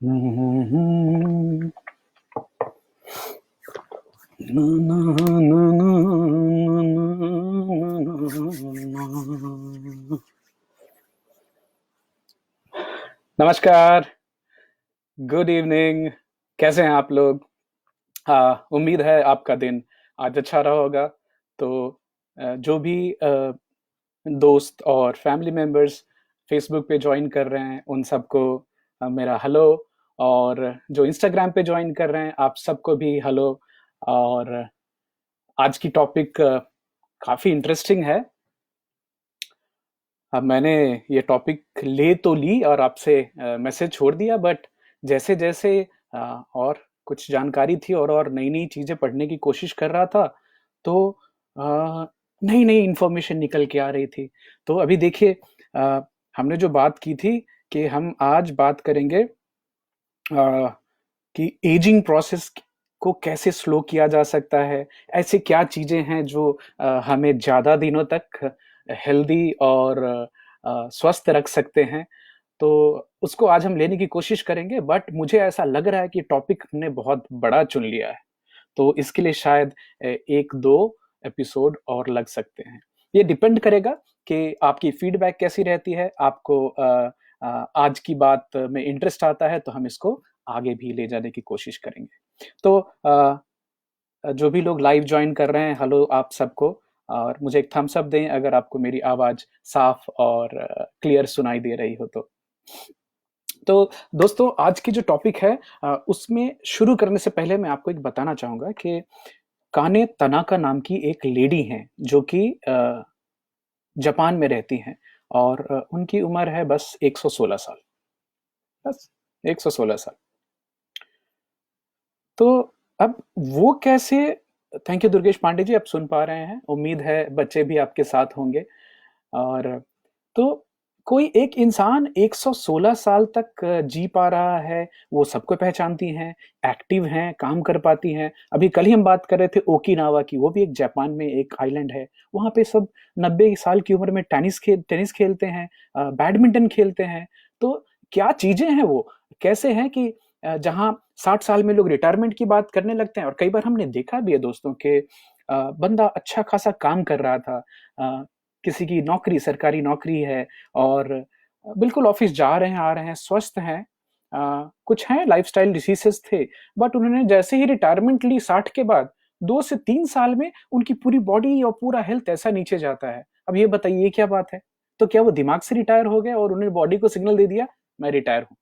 नमस्कार, good evening. कैसे हैं आप लोग? उम्मीद है आपका दिन आज अच्छा रहा होगा। तो जो भी दोस्त और फैमिली मेंबर्स फेसबुक पे ज्वाइन कर रहे हैं उन सबको मेरा हेलो। और जो इंस्टाग्राम पे ज्वाइन कर रहे हैं आप सबको भी हेलो। और आज की टॉपिक काफ़ी इंटरेस्टिंग है। अब मैंने ये टॉपिक ले तो ली और आपसे मैसेज छोड़ दिया, बट जैसे जैसे और कुछ जानकारी थी और नई नई चीज़ें पढ़ने की कोशिश कर रहा था, तो नई नई इन्फॉर्मेशन निकल के आ रही थी। तो अभी देखिए, हमने जो बात की थी कि हम आज बात करेंगे कि एजिंग प्रोसेस को कैसे स्लो किया जा सकता है। ऐसे क्या चीज़ें हैं जो हमें ज़्यादा दिनों तक हेल्दी और स्वस्थ रख सकते हैं। तो उसको आज हम लेने की कोशिश करेंगे, बट मुझे ऐसा लग रहा है कि टॉपिक हमने बहुत बड़ा चुन लिया है। तो इसके लिए शायद 1-2 एपिसोड और लग सकते हैं। ये डिपेंड करेगा कि आपकी फीडबैक कैसी रहती है। आपको आज की बात में इंटरेस्ट आता है तो हम इसको आगे भी ले जाने की कोशिश करेंगे। तो जो भी लोग लाइव जॉइन कर रहे हैं, हेलो आप सबको। और मुझे एक थम्स अप दें अगर आपको मेरी आवाज़ साफ और क्लियर सुनाई दे रही हो तो। तो दोस्तों, आज की जो टॉपिक है उसमें शुरू करने से पहले मैं आपको एक बताना चाहूँगा कि काने तनाका नाम की एक लेडी हैं जो कि जापान में रहती हैं। और उनकी उम्र है बस 116 साल। बस 116 साल। तो अब वो कैसे, थैंक यू दुर्गेश पांडे जी, आप सुन पा रहे हैं, उम्मीद है बच्चे भी आपके साथ होंगे। और तो कोई एक इंसान 116 साल तक जी पा रहा है, वो सबको पहचानती हैं, एक्टिव हैं, काम कर पाती हैं। अभी कल ही हम बात कर रहे थे ओकिनावा की, वो भी एक जापान में एक आइलैंड है। वहाँ पे सब 90 साल की उम्र में टेनिस खेलते हैं, बैडमिंटन खेलते हैं। तो क्या चीज़ें हैं वो? कैसे हैं कि जहाँ 60 साल में लोग रिटायरमेंट की बात करने लगते हैं, और कई बार हमने देखा भी है दोस्तों कि बंदा अच्छा खासा काम कर रहा था, अ, किसी की नौकरी, सरकारी नौकरी है, और बिल्कुल ऑफिस जा रहे हैं, आ रहे हैं, स्वस्थ हैं। कुछ हैं लाइफ़स्टाइल डिसीज़ेज़ थे, बट उन्होंने जैसे ही रिटायरमेंट ली 60 के बाद, 2 से 3 साल में उनकी पूरी बॉडी और पूरा हेल्थ ऐसा नीचे जाता है। अब ये बताइए ये क्या बात है? तो क्या वो दिमाग से रिटायर हो गए और उन्होंने बॉडी को सिग्नल दे दिया, मैं रिटायर हूँ?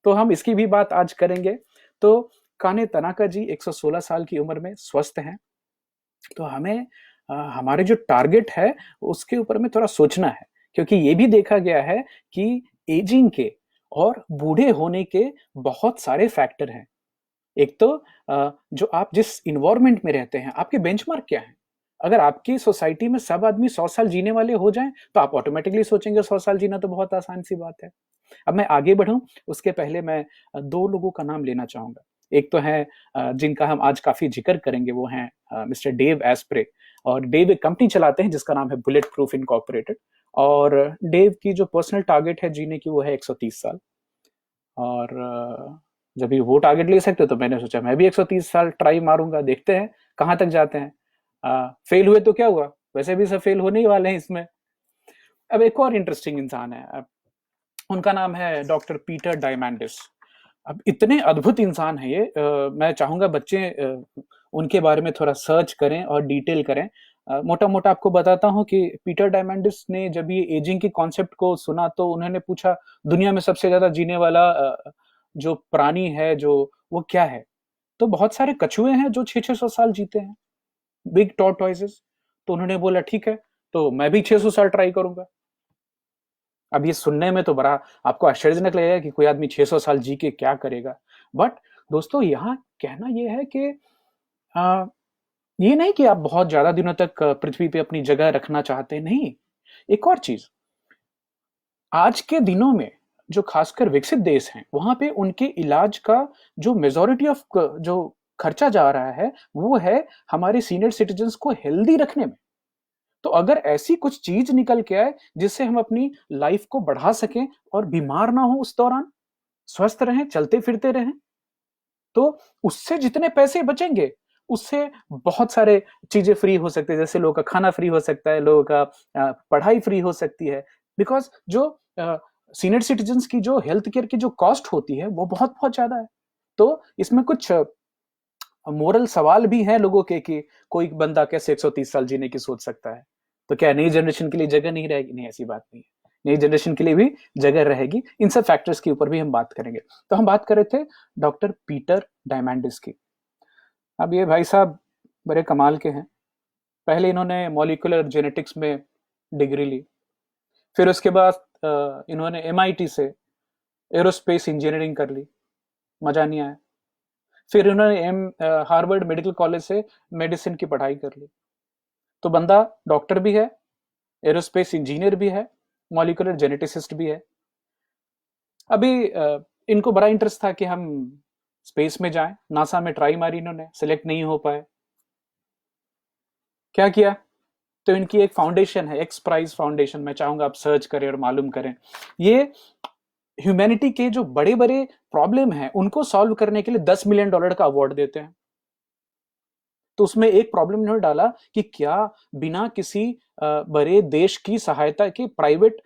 तो हम इसकी भी बात आज करेंगे। तो काने तनाका जी 116 साल की उम्र में स्वस्थ हैं। तो हमें हमारे जो टारगेट है उसके ऊपर में थोड़ा सोचना है, क्योंकि ये भी देखा गया है कि एजिंग के और बूढ़े होने के बहुत सारे फैक्टर हैं। एक तो जो आप जिस इन्वायरमेंट में रहते हैं, आपके बेंचमार्क क्या हैं? अगर आपकी सोसाइटी में सब आदमी 100 साल जीने वाले हो जाएँ, तो आप ऑटोमैटिकली सोचेंगे 100 साल जीना तो बहुत आसान सी बात है। अब मैं आगे बढ़ूँ, उसके पहले मैं 2 लोगों का नाम लेना चाहूँगा। एक तो है जिनका हम आज काफ़ी ज़िक्र करेंगे, वो हैं मिस्टर डेव एस्प्रे। और डेव एक कंपनी चलाते हैं जिसका नाम है बुलेट प्रूफ इनकॉर्पोरेटेड। और डेव की जो पर्सनल टारगेट है जीने की, वो है 130 साल। और जब ये वो टारगेट ले सकते, तो मैंने सोचा मैं भी 130 साल ट्राई मारूँगा, देखते हैं कहाँ तक जाते हैं। फेल हुए तो क्या हुआ? वैसे भी सब फेल होने ही वाले हैं इसमें। अब एक और इंटरेस्टिंग इंसान है, उनका नाम है डॉक्टर पीटर डायमंडिस। अब इतने अद्भुत इंसान हैं ये, मैं चाहूँगा बच्चे उनके बारे में थोड़ा सर्च करें और डिटेल करें। मोटा-मोटा आपको बताता हूँ कि पीटर डायमंडिस ने जब ये एजिंग के कॉन्सेप्ट को सुना, तो उन्होंने पूछा दुनिया में सबसे ज़्यादा जीने वाला जो प्राणी है जो, वो क्या है? तो बहुत सारे कछुए हैं जो 600-600 साल जीते हैं, बिग टॉर्टोइसेस। तो उन्होंने बोला ठीक है, तो मैं भी 600 साल ट्राई करूँगा। अब ये सुनने में तो बड़ा आपको आश्चर्यजनक लगेगा कि कोई आदमी 600 साल जी के क्या करेगा। बट दोस्तों, यहाँ कहना ये है कि अ, ये नहीं कि आप बहुत ज़्यादा दिनों तक पृथ्वी पे अपनी जगह रखना चाहते हैं, नहीं। एक और चीज़, आज के दिनों में जो खासकर विकसित देश हैं, वहाँ पे उनके इलाज का जो मेजॉरिटी ऑफ क जो खर्चा जा रहा है, वो है हमारे सीनियर सिटीज़न्स को हेल्दी रखने में। तो अगर ऐसी कुछ चीज़ निकल के आए, जिससे हम अपनी लाइफ़ को बढ़ा सकें और बीमार ना हों उस दौरान, स्वस्थ रहें, चलते फिरते रहें, तो उससे जितने पैसे बचेंगे, उससे बहुत सारे चीजें फ्री हो सकती है। जैसे लोगों का खाना फ्री हो सकता है, लोगों का पढ़ाई फ्री हो सकती है। बिकॉज जो सीनियर सिटीजन की जो हेल्थ केयर की जो कॉस्ट होती है वो बहुत बहुत ज्यादा है। तो इसमें कुछ मोरल सवाल भी हैं लोगों के कि कोई बंदा कैसे 130 साल जीने की सोच सकता है। तो क्या नई जनरेशन के लिए जगह नहीं रहेगी? नहीं, ऐसी बात नहीं है, नई जनरेशन के लिए भी जगह रहेगी। इन सब फैक्टर्स के ऊपर भी हम बात करेंगे। तो हम बात कर रहे थे डॉक्टर पीटर डायमंडिस की। अब ये भाई साहब बड़े कमाल के हैं। पहले इन्होंने मॉलिक्यूलर जेनेटिक्स में डिग्री ली, फिर उसके बाद इन्होंने एमआईटी से एरोस्पेस इंजीनियरिंग कर ली, मजा नहीं आया। फिर इन्होंने हार्वर्ड मेडिकल कॉलेज से मेडिसिन की पढ़ाई कर ली। तो बंदा डॉक्टर भी है, एरोस्पेस इंजीनियर भी है, मॉलिक्यूलर जेनेटिसिस्ट भी है। अभी इनको बड़ा इंटरेस्ट था कि हम स्पेस में जाएं। नासा में ट्राई मारी इन्होंने, सिलेक्ट नहीं हो पाए। क्या किया? तो इनकी एक फाउंडेशन है, एक्स प्राइज फाउंडेशन। मैं चाहूंगा आप सर्च करें और मालूम करें। ये ह्यूमैनिटी के जो बड़े बड़े प्रॉब्लम हैं उनको सॉल्व करने के लिए $10 मिलियन का अवार्ड देते हैं। तो उसमें एक प्रॉब्लम इन्होंने डाला कि क्या बिना किसी बड़े देश की सहायता के प्राइवेट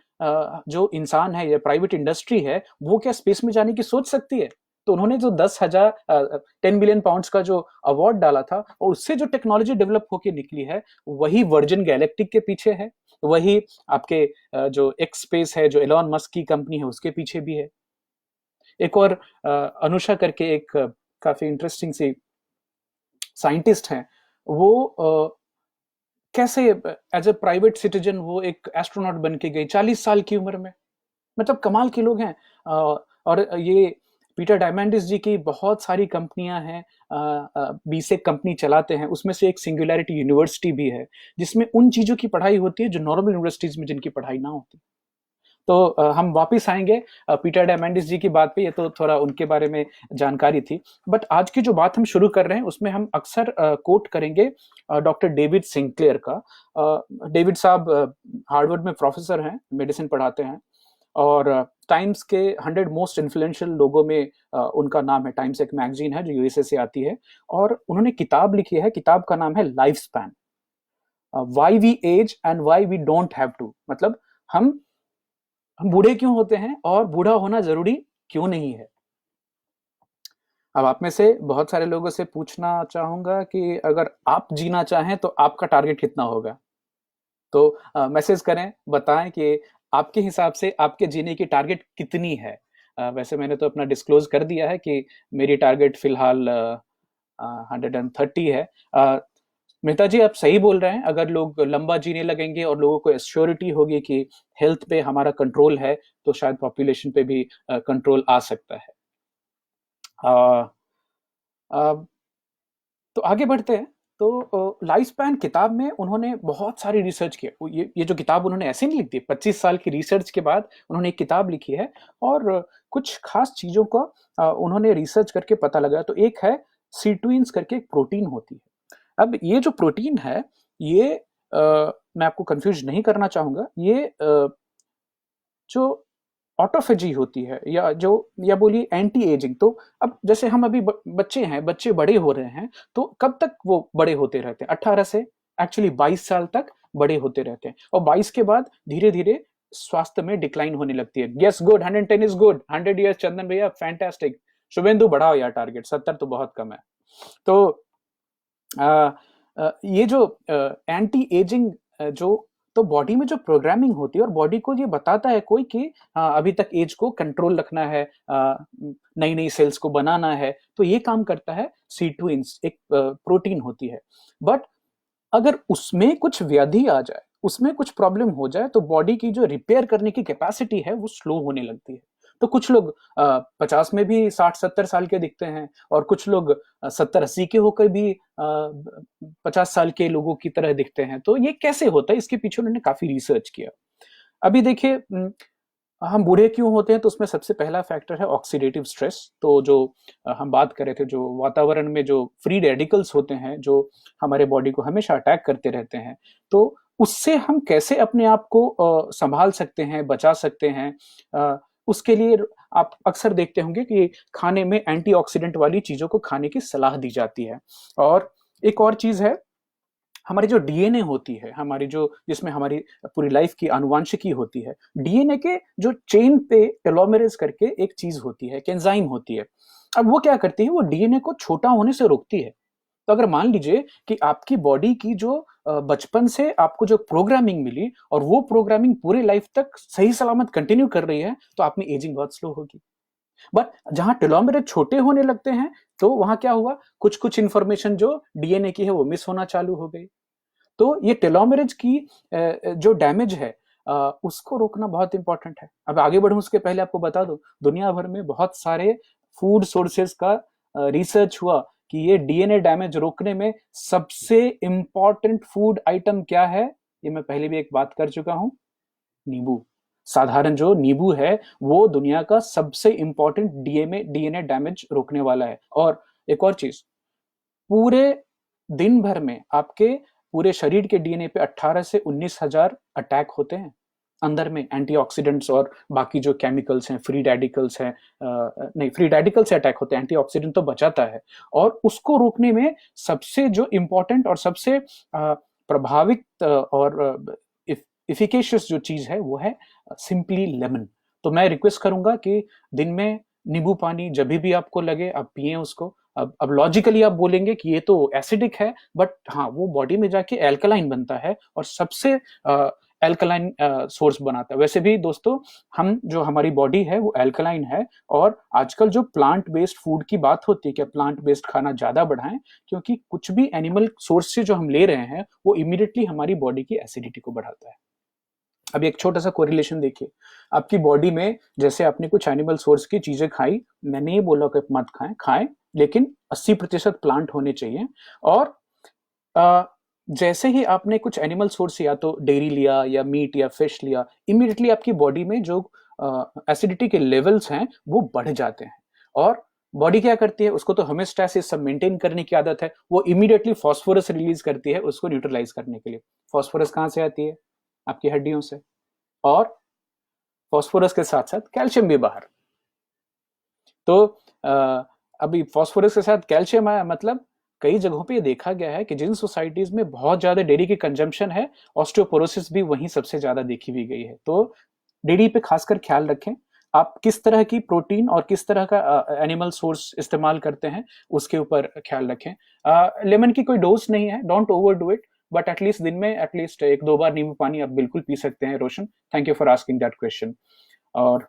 जो इंसान है या प्राइवेट इंडस्ट्री है वो क्या स्पेस में जाने की सोच सकती है? तो उन्होंने जो 10 बिलियन पाउंड्स का जो अवार्ड डाला था और उससे जो टेक्नोलॉजी डेवलप होकर निकली है वही वर्जिन गैलेक्टिक के पीछे है, वही आपके जो एक्स स्पेस है जो एलॉन मस्क की कंपनी है उसके पीछे भी है। एक और अनुषा करके एक काफी इंटरेस्टिंग सी साइंटिस्ट हैं। वो कैसे एज ए प्राइवेट सिटीजन वो एक एस्ट्रोनॉट बन के गई 40 साल की उम्र में। मतलब कमाल के लोग हैं। और ये पीटर डायमंडिस जी की बहुत सारी कंपनियां हैं, बीसेक कंपनी चलाते हैं। उसमें से एक सिंगुलैरिटी यूनिवर्सिटी भी है जिसमें उन चीजों की पढ़ाई होती है जो नॉर्मल यूनिवर्सिटीज में जिनकी पढ़ाई ना होती। तो हम वापस आएंगे पीटर डायमंडिस जी की बात पे। ये तो थोड़ा उनके बारे में जानकारी थी। बट आज की जो बात हम शुरू कर रहे हैं उसमें हम अक्सर कोट करेंगे डॉक्टर डेविड सिंक्लेयर का। डेविड साहब हार्वर्ड में प्रोफेसर हैं, मेडिसिन पढ़ाते हैं और टाइम्स के 100 मोस्ट इन्फ्लुएंशियल लोगों में उनका नाम है। टाइम्स एक मैगजीन है जो यूएसए से आती है और उन्होंने किताब लिखी है। किताब का नाम है life span, why we age and why we don't have to. मतलब हम हम बूढ़े क्यों होते हैं और बूढ़ा होना जरूरी क्यों नहीं है। अब आप में से बहुत सारे लोगों से पूछना चाहूंगा कि अगर आप जीना चाहें तो आपका टारगेट कितना होगा? तो मैसेज करें, बताएं कि आपके हिसाब से आपके जीने की टारगेट कितनी है। वैसे मैंने तो अपना डिस्क्लोज कर दिया है कि मेरी टारगेट फिलहाल 130 है। मेहता जी आप सही बोल रहे हैं। अगर लोग लंबा जीने लगेंगे और लोगों को एश्योरिटी होगी कि हेल्थ पे हमारा कंट्रोल है तो शायद पॉपुलेशन पे भी कंट्रोल आ सकता है। आ, आ, तो आगे बढ़ते हैं। तो लाइफ स्पैन किताब में उन्होंने बहुत सारी रिसर्च की है। ये जो किताब उन्होंने ऐसे नहीं लिख दी, 25 साल की रिसर्च के बाद उन्होंने एक किताब लिखी है और कुछ खास चीजों का उन्होंने रिसर्च करके पता लगाया। तो एक है सीटुइन्स करके एक प्रोटीन होती है। अब ये जो प्रोटीन है ये मैं आपको कंफ्यूज नहीं करना चाहूंगा। ये जो ऑटोफेजी होती है या जो या बोलिए एंटी एजिंग। तो अब जैसे हम अभी बच्चे हैं, बच्चे बड़े हो रहे हैं तो कब तक वो बड़े होते रहते हैं? 18 से एक्चुअली 22 साल तक बड़े होते रहते हैं और 22 के बाद धीरे धीरे स्वास्थ्य में डिक्लाइन होने लगती है। Yes good, 110 is good, 100 years Chandan भैया फैंटास्टिक। शुभेंदु बढ़ाओ यार टारगेट, 70 तो बहुत कम है। तो ये जो एंटी एजिंग जो तो बॉडी में जो प्रोग्रामिंग होती है और बॉडी को ये बताता है कोई कि अभी तक एज को कंट्रोल रखना है, नई नई सेल्स को बनाना है। तो ये काम करता है सीटुइन्स, एक प्रोटीन होती है। बट अगर उसमें कुछ व्याधि आ जाए, उसमें कुछ प्रॉब्लम हो जाए तो बॉडी की जो रिपेयर करने की कैपेसिटी है वो स्लो होने लगती है। तो कुछ लोग 50 में भी 60-70 साल के दिखते हैं और कुछ लोग 70-80 के होकर भी 50 साल के लोगों की तरह दिखते हैं। तो ये कैसे होता है, इसके पीछे उन्होंने काफी रिसर्च किया। अभी देखिए हम बूढ़े क्यों होते हैं तो उसमें सबसे पहला फैक्टर है ऑक्सीडेटिव स्ट्रेस। तो जो हम बात कर रहे थे, जो वातावरण में जो फ्री रेडिकल्स होते हैं जो हमारे बॉडी को हमेशा अटैक करते रहते हैं, तो उससे हम कैसे अपने आप को संभाल सकते हैं, बचा सकते हैं। उसके लिए आप अक्सर देखते होंगे कि खाने में एंटीऑक्सीडेंट वाली चीजों को खाने की सलाह दी जाती है। और एक और चीज है, हमारी जो डीएनए होती है, हमारी जो जिसमें हमारी पूरी लाइफ की आनुवांशिकी होती है, डीएनए के जो चेन पे टेलोमेरेज करके एक चीज होती है, एक एंजाइम होती है। अब वो क्या करती है, वो डीएनए को छोटा होने से रोकती है। तो अगर मान लीजिए कि आपकी बॉडी की जो बचपन से आपको जो प्रोग्रामिंग मिली और वो प्रोग्रामिंग पूरी लाइफ तक सही सलामत कंटिन्यू कर रही है, तो आप में एजिंग बहुत स्लो होगी। बट जहां टेलोमेरेज छोटे होने लगते हैं, तो वहां क्या हुआ, कुछ कुछ इंफॉर्मेशन जो डीएनए की है वो मिस होना चालू हो गई। तो ये टेलोमेरेज की जो डैमेज है, उसको रोकना बहुत इंपॉर्टेंट है। अब आगे बढ़ूं उसके पहले आपको बता दो, दुनिया भर में बहुत सारे फूड सोर्सेज का रिसर्च हुआ कि ये डीएनए डैमेज रोकने में सबसे इंपॉर्टेंट फूड आइटम क्या है। ये मैं पहले भी एक बात कर चुका हूं, नींबू। साधारण जो नींबू है वो दुनिया का सबसे इंपॉर्टेंट डीएनए डैमेज रोकने वाला है। और एक और चीज, पूरे दिन भर में आपके पूरे शरीर के डीएनए पे 18 से 19,000 अटैक होते हैं अंदर में, एंटीऑक्सीडेंट्स और बाकी जो केमिकल्स हैं, फ्री रेडिकल्स हैं, नहीं, फ्री रेडिकल से अटैक होते हैं, एंटीऑक्सीडेंट तो बचाता है। और उसको रोकने में सबसे जो इंपॉर्टेंट और सबसे प्रभावित और इफिकेशियस जो चीज है वो है सिंपली लेमन। तो मैं रिक्वेस्ट करूंगा कि दिन में नींबू पानी जब भी आपको लगे आप पिए उसको। अब लॉजिकली आप बोलेंगे कि ये तो एसिडिक है, बट हाँ, वो बॉडी में जाके एल्कलाइन बनता है और सबसे एल्कलाइन सोर्स बनाता है। वैसे भी दोस्तों, हम जो हमारी बॉडी है वो एल्कलाइन है। और आजकल जो प्लांट बेस्ड फूड की बात होती है कि प्लांट बेस्ड खाना ज्यादा बढ़ाएं, क्योंकि कुछ भी एनिमल सोर्स से जो हम ले रहे हैं वो इमीडिएटली हमारी बॉडी की एसिडिटी को बढ़ाता है। अब एक छोटा सा कोरिलेशन देखिए, आपकी बॉडी में जैसे आपने कुछ एनिमल सोर्स की चीजें खाई, मैंने ये बोला कि मत खाएं, खाएं, लेकिन 80% प्लांट होने चाहिए। और जैसे ही आपने कुछ एनिमल सोर्स या तो डेयरी लिया या मीट या फिश लिया, इमीडिएटली आपकी बॉडी में जो एसिडिटी के लेवल्स हैं वो बढ़ जाते हैं। और बॉडी क्या करती है, उसको तो होमेोस्टैसिस सब मेंटेन करने की आदत है, वो इमीडिएटली फास्फोरस रिलीज करती है उसको न्यूट्रलाइज करने के लिए। फास्फोरस कहाँ से आती है, आपकी हड्डियों से। और फास्फोरस के साथ साथ कैल्शियम भी बाहर। तो अभी फास्फोरस के साथ कैल्शियम आया, मतलब कई जगहों पे ये देखा गया है कि जिन सोसाइटीज में बहुत ज्यादा डेयरी की कंजम्पशन है, ऑस्टियोपोरोसिस भी वहीं सबसे ज्यादा देखी भी गई है। तो डेयरी पे खासकर ख्याल रखें, आप किस तरह की प्रोटीन और किस तरह का एनिमल सोर्स इस्तेमाल करते हैं उसके ऊपर ख्याल रखें। लेमन की कोई डोज नहीं है, don't over do it, but at least दिन में एटलीस्ट 1-2 बार नींबू पानी आप बिल्कुल पी सकते हैं। Roshan, thank you for asking that question. और